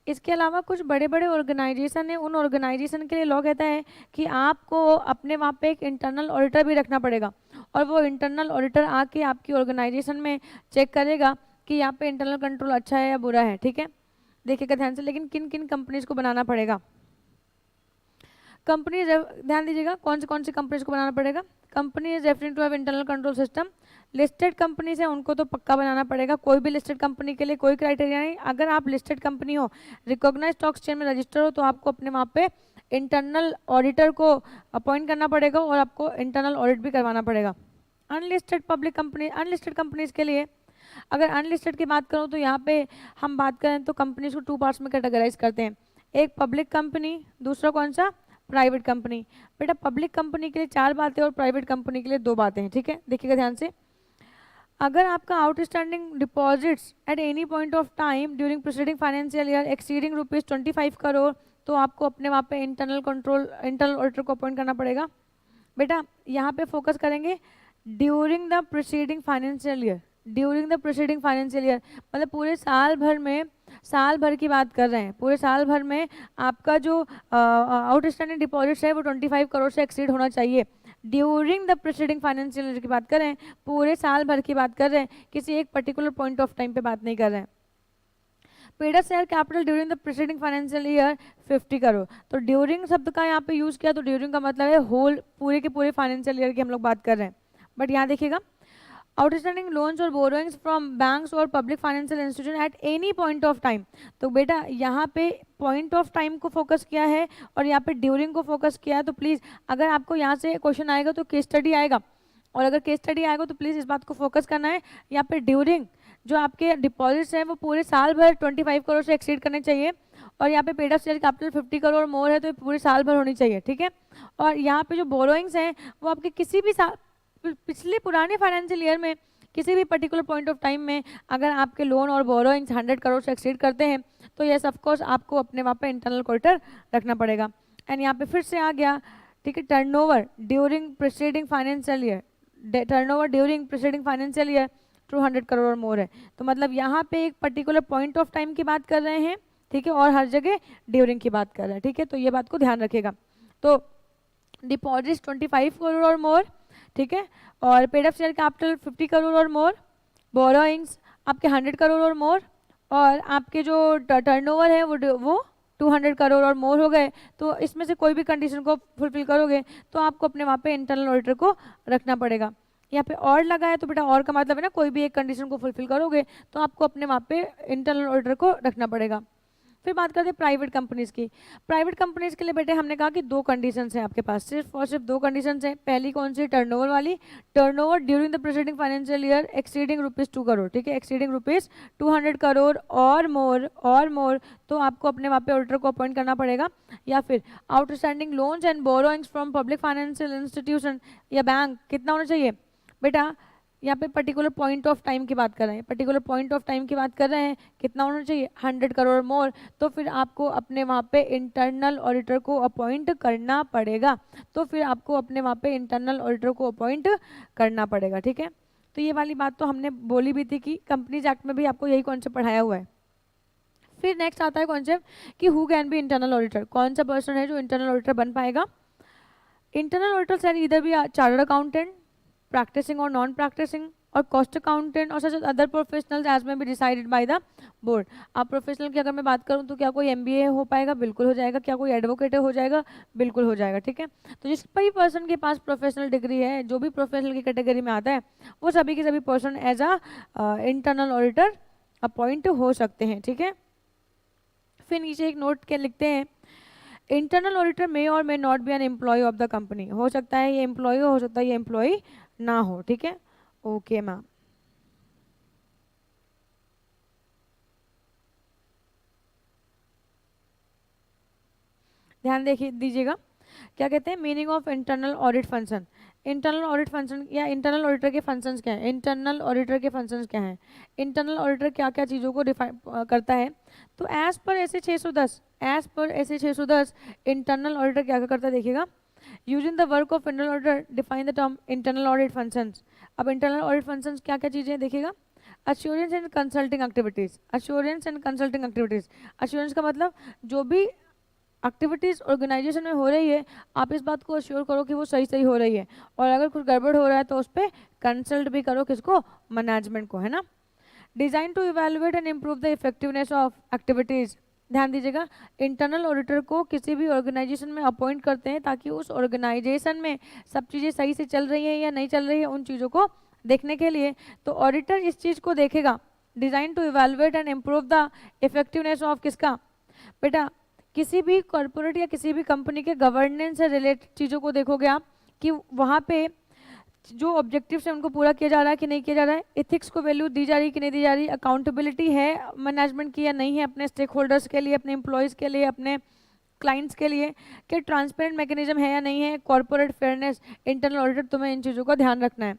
इसके अलावा कुछ बड़े बड़े ऑर्गेनाइजेशन है, उन ऑर्गेनाइजेशन के लिए लॉ कहता है कि आपको अपने वहाँ पे एक इंटरनल ऑडिटर भी रखना पड़ेगा और वो इंटरनल ऑडिटर आके आपकी ऑर्गेनाइजेशन में चेक करेगा कि यहाँ पे इंटरनल कंट्रोल अच्छा है या बुरा है, ठीक है। देखिएगा ध्यान से, लेकिन किन किन कंपनीज को बनाना पड़ेगा, कंपनी ध्यान दीजिएगा कौन सी कंपनीज को बनाना पड़ेगा, company is referring to have internal control system. Listed companies है उनको तो पक्का बनाना पड़ेगा, कोई भी लिस्टेड कंपनी के लिए कोई क्राइटेरिया नहीं, अगर आप लिस्टेड कंपनी हो, रिकॉग्नाइज स्टॉक एक्सचेंज में रजिस्टर हो तो आपको अपने वहाँ पे इंटरनल ऑडिटर को अपॉइंट करना पड़ेगा और आपको इंटरनल ऑडिट भी करवाना पड़ेगा। अनलिस्टेड कंपनीज के लिए, अगर अनलिस्टेड की बात करूँ तो यहाँ पे हम बात करें तो कंपनीज को 2 पार्ट्स में कैटेगराइज करते हैं, एक पब्लिक कंपनी, दूसरा कौन सा, प्राइवेट कंपनी। बेटा पब्लिक कंपनी के लिए 4 बातें और प्राइवेट कंपनी के लिए 2 बातें हैं, ठीक है। देखिएगा ध्यान से, अगर आपका outstanding deposits at any point of time during preceding financial year exceeding ₹25 crore तो आपको अपने वहाँ पे इंटरनल ऑडिटर को अपॉइंट करना पड़ेगा। बेटा यहाँ पे फोकस करेंगे during the preceding financial year, मतलब पूरे साल भर की बात कर रहे हैं, पूरे साल भर में आपका जो आउटस्टैंडिंग डिपॉजिट्स है वो 25 करोड़ से एक्सीड होना चाहिए। During the preceding financial year की बात कर रहे हैं, पूरे साल भर की बात कर रहे हैं, किसी एक पर्टिकुलर पॉइंट ऑफ टाइम पे बात नहीं कर रहे हैं। Paid share capital during the preceding financial year 50 crore, तो ड्यूरिंग शब्द का यहाँ पे यूज किया तो ड्यूरिंग का मतलब है होल, पूरे के पूरे फाइनेंशियल ईयर की हम लोग बात कर रहे हैं। बट यहाँ देखिएगा, आउटस्टैंडिंग लोन्स और बोरोइंग्स फ्रॉम बैंक्स और public financial institution at any point of time, तो बेटा यहाँ पे पॉइंट ऑफ टाइम को फोकस किया है और यहाँ पे ड्यूरिंग को फोकस किया है। तो प्लीज़ अगर आपको यहाँ से क्वेश्चन आएगा तो केस स्टडी आएगा, और अगर केस स्टडी आएगा तो प्लीज़ इस बात को फोकस करना है, यहाँ पे ड्यूरिंग जो आपके डिपॉजिट्स हैं वो पूरे साल भर 25 करोड़ से एक्सीड करने चाहिए और यहाँ पे paid up share capital 50 crore more है, तो ये पूरे साल भर होनी चाहिए, ठीक है। और यहाँ पे जो बोरोइंग्स हैं वो आपके किसी भी साल पिछले पुराने फाइनेंशियल ईयर में किसी भी पर्टिकुलर पॉइंट ऑफ टाइम में अगर आपके लोन और बोरोइंग्स 100 करोड़ से एक्सीड करते हैं तो यस ऑफ कोर्स आपको अपने वहाँ पे इंटरनल क्वार्टर रखना पड़ेगा। एंड यहाँ पे फिर से आ गया, ठीक है, turnover during preceding financial year, turnover during preceding financial year 200 crore और मोर है। तो मतलब यहाँ पे एक पर्टिकुलर पॉइंट ऑफ टाइम की बात कर रहे हैं, ठीक है, और हर जगह ड्यूरिंग की बात कर रहे हैं, ठीक है, तो ये बात को ध्यान रखिएगा। तो डिपॉजिट्स 25 करोड़ और मोर, ठीक है, और paid up share capital 50 crore और मोर, बोरोइंग्स आपके 100 करोड़ और मोर, और आपके जो टर्नओवर है वो 200 करोड़ और मोर हो गए। तो इसमें से कोई भी कंडीशन को फुलफिल करोगे तो आपको अपने वहाँ पे इंटरनल ऑडिटर को रखना पड़ेगा। यहाँ पे और लगा है तो बेटा और का मतलब है ना कोई भी एक कंडीशन को फुलफिल करोगे तो आपको अपने वहाँ पे इंटरनल ऑडिटर को रखना पड़ेगा। फिर बात करते हैं प्राइवेट कंपनीज की। प्राइवेट कंपनीज के लिए बेटे हमने कहा कि दो कंडीशंस हैं आपके पास, सिर्फ और सिर्फ दो कंडीशंस हैं। पहली कौन सी, टर्नओवर वाली, turnover during the preceding financial year exceeding ₹2 crore, ठीक है, एक्सीडिंग ₹200 करोड़ और मोर तो आपको अपने वहाँ पे ऑडिटर को अपॉइंट करना पड़ेगा। या फिर outstanding loans and borrowings from public financial institution या बैंक कितना होना चाहिए बेटा, यहाँ पे पर्टिकुलर पॉइंट ऑफ टाइम की बात कर रहे हैं, पर्टिकुलर पॉइंट ऑफ टाइम की बात कर रहे हैं, कितना होना चाहिए 100 करोड़ मोर। तो फिर आपको अपने वहाँ पे इंटरनल ऑडिटर को अपॉइंट करना पड़ेगा, तो फिर आपको अपने वहाँ पे इंटरनल ऑडिटर को अपॉइंट करना पड़ेगा, ठीक है। तो ये वाली बात तो हमने बोली भी थी कि कंपनीज एक्ट में भी आपको यही कॉन्सेप्ट पढ़ाया हुआ है। फिर नेक्स्ट आता है कॉन्सेप्ट कि who can be internal auditor, कौन सा पर्सन है जो इंटरनल ऑडिटर बन पाएगा। Internal auditor can either be chartered accountant, practicing or non-practicing, और cost accountant और such other professionals as may be decided by the board। आप प्रोफेशनल की अगर मैं बात करूं तो क्या कोई MBA हो पाएगा, बिल्कुल हो जाएगा, क्या कोई एडवोकेट हो जाएगा, बिल्कुल हो जाएगा, ठीक है। तो जिस भी पर्सन के पास प्रोफेशनल डिग्री है, जो भी प्रोफेशनल की कैटेगरी में आता है, वो सभी के सभी person as a internal auditor appoint हो सकते हैं, ठीक है। फिर नीचे एक नोट के लिखते हैं, इंटरनल ऑडिटर मे और may not be an employ of the company, हो सकता है ये एम्प्लॉय हो सकता है ये एम्प्लॉय ना हो, ठीक है। ओके मैम, ध्यान देखिए दीजिएगा, क्या कहते हैं meaning of internal audit function. Internal audit function या इंटरनल ऑडिटर के फंक्शंस क्या हैं, इंटरनल ऑडिटर के फंक्शंस क्या हैं, इंटरनल ऑडिटर क्या क्या चीज़ों को डिफाइन करता है। तो एज पर ऐसे 610 इंटरनल ऑडिटर क्या क्या करता है देखिएगा, using the work of internal auditor define the term internal audit functions. अब इंटरनल ऑडिट फंक्शंस क्या क्या चीज़ें देखिएगा, assurance and consulting activities, assurance and consulting activities. Assurance का मतलब जो भी एक्टिविटीज़ ऑर्गेनाइजेशन में हो रही है आप इस बात को अश्योर करो कि वो सही सही हो रही है, और अगर कुछ गड़बड़ हो रहा है तो उस पर कंसल्ट भी करो, किसको, मैनेजमेंट को, है ना। Design to evaluate and improve the effectiveness of activities. ध्यान दीजिएगा, इंटरनल ऑडिटर को किसी भी ऑर्गेनाइजेशन में अपॉइंट करते हैं ताकि उस ऑर्गेनाइजेशन में सब चीज़ें सही से चल रही हैं या नहीं चल रही है उन चीज़ों को देखने के लिए। तो ऑडिटर इस चीज़ को देखेगा, design to evaluate and improve the effectiveness of किसका बेटा, किसी भी कॉर्पोरेट या किसी भी कंपनी के गवर्नेंस से रिलेटेड चीज़ों को देखोगे आप कि वहाँ पे जो ऑब्जेक्टिव्स है उनको पूरा किया जा रहा है कि नहीं किया जा रहा है, एथिक्स को वैल्यू दी जा रही है कि नहीं दी जा रही, अकाउंटेबिलिटी है मैनेजमेंट की या नहीं है अपने स्टेक होल्डर्स के लिए, अपने एम्प्लॉयज़ के लिए, अपने क्लाइंट्स के लिए, कि ट्रांसपेरेंट मैकेनिज्म है या नहीं है, कॉर्पोरेट फेयरनेस। इंटरनल ऑडिटर तुम्हें इन चीज़ों का ध्यान रखना है।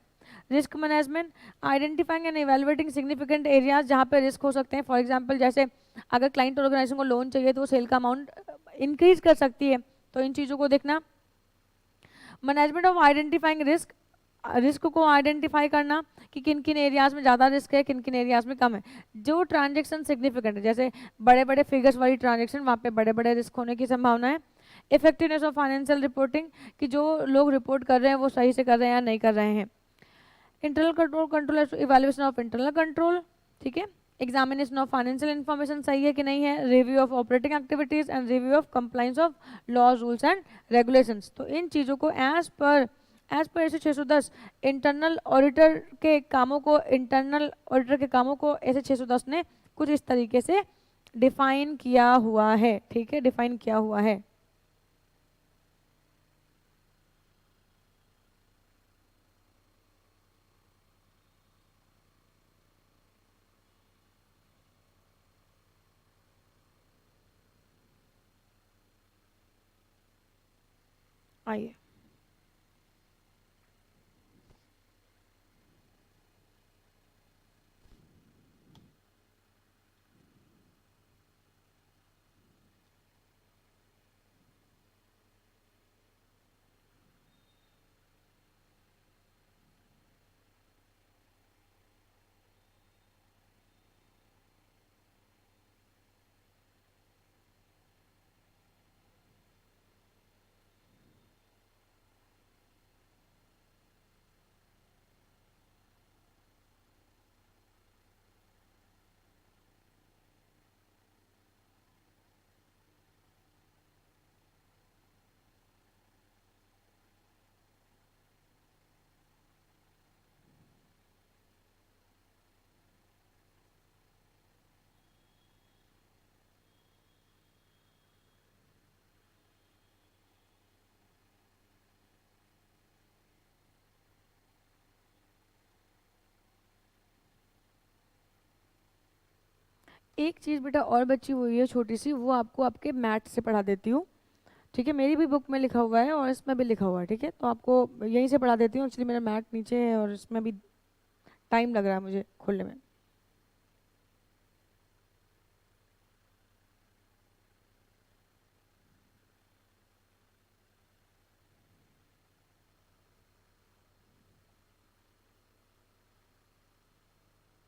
Risk management, identifying and evaluating significant areas जहाँ पे रिस्क हो सकते हैं। फॉर एग्जांपल जैसे अगर क्लाइंट ऑर्गेनाइजेशन को लोन चाहिए तो वो सेल का अमाउंट इंक्रीज कर सकती है, तो इन चीज़ों को देखना। Management of identifying risk, risk को आइडेंटिफाई करना कि किन किन एरियाज में ज़्यादा रिस्क है, किन किन एरियाज में कम है। जो ट्रांजेक्शन सिग्निफिकेंट है, जैसे बड़े बड़े फिगर्स वाली ट्रांजेक्शन, वहाँ पे बड़े बड़े रिस्क होने की संभावना है। इफेक्टिवनेस ऑफ फाइनेंशियल रिपोर्टिंग, कि जो लोग रिपोर्ट कर रहे हैं वो सही से कर रहे हैं या नहीं कर रहे हैं। Internal control evaluation of internal control, ठीक है। एग्जामिनेशन ऑफ फाइनेंशियल इन्फॉर्मेशन सही है कि नहीं है, review of operating activities and review of compliance of laws rules and regulations. तो इन चीज़ों को एज पर ऐसे 610 इंटरनल ऑडिटर के कामों को, इंटरनल ऑडिटर के कामों को ऐसे 610 ने कुछ इस तरीके से डिफाइन किया हुआ है, ठीक है, डिफाइन किया हुआ है। आइए, एक चीज़ बेटा और बची हुई है छोटी सी, वो आपको आपके मैथ से पढ़ा देती हूँ। ठीक है, मेरी भी बुक में लिखा हुआ है और इसमें भी लिखा हुआ है। ठीक है, तो आपको यहीं से पढ़ा देती हूँ। एक्चुअली मेरा मैथ नीचे है और इसमें भी टाइम लग रहा है मुझे खोलने में।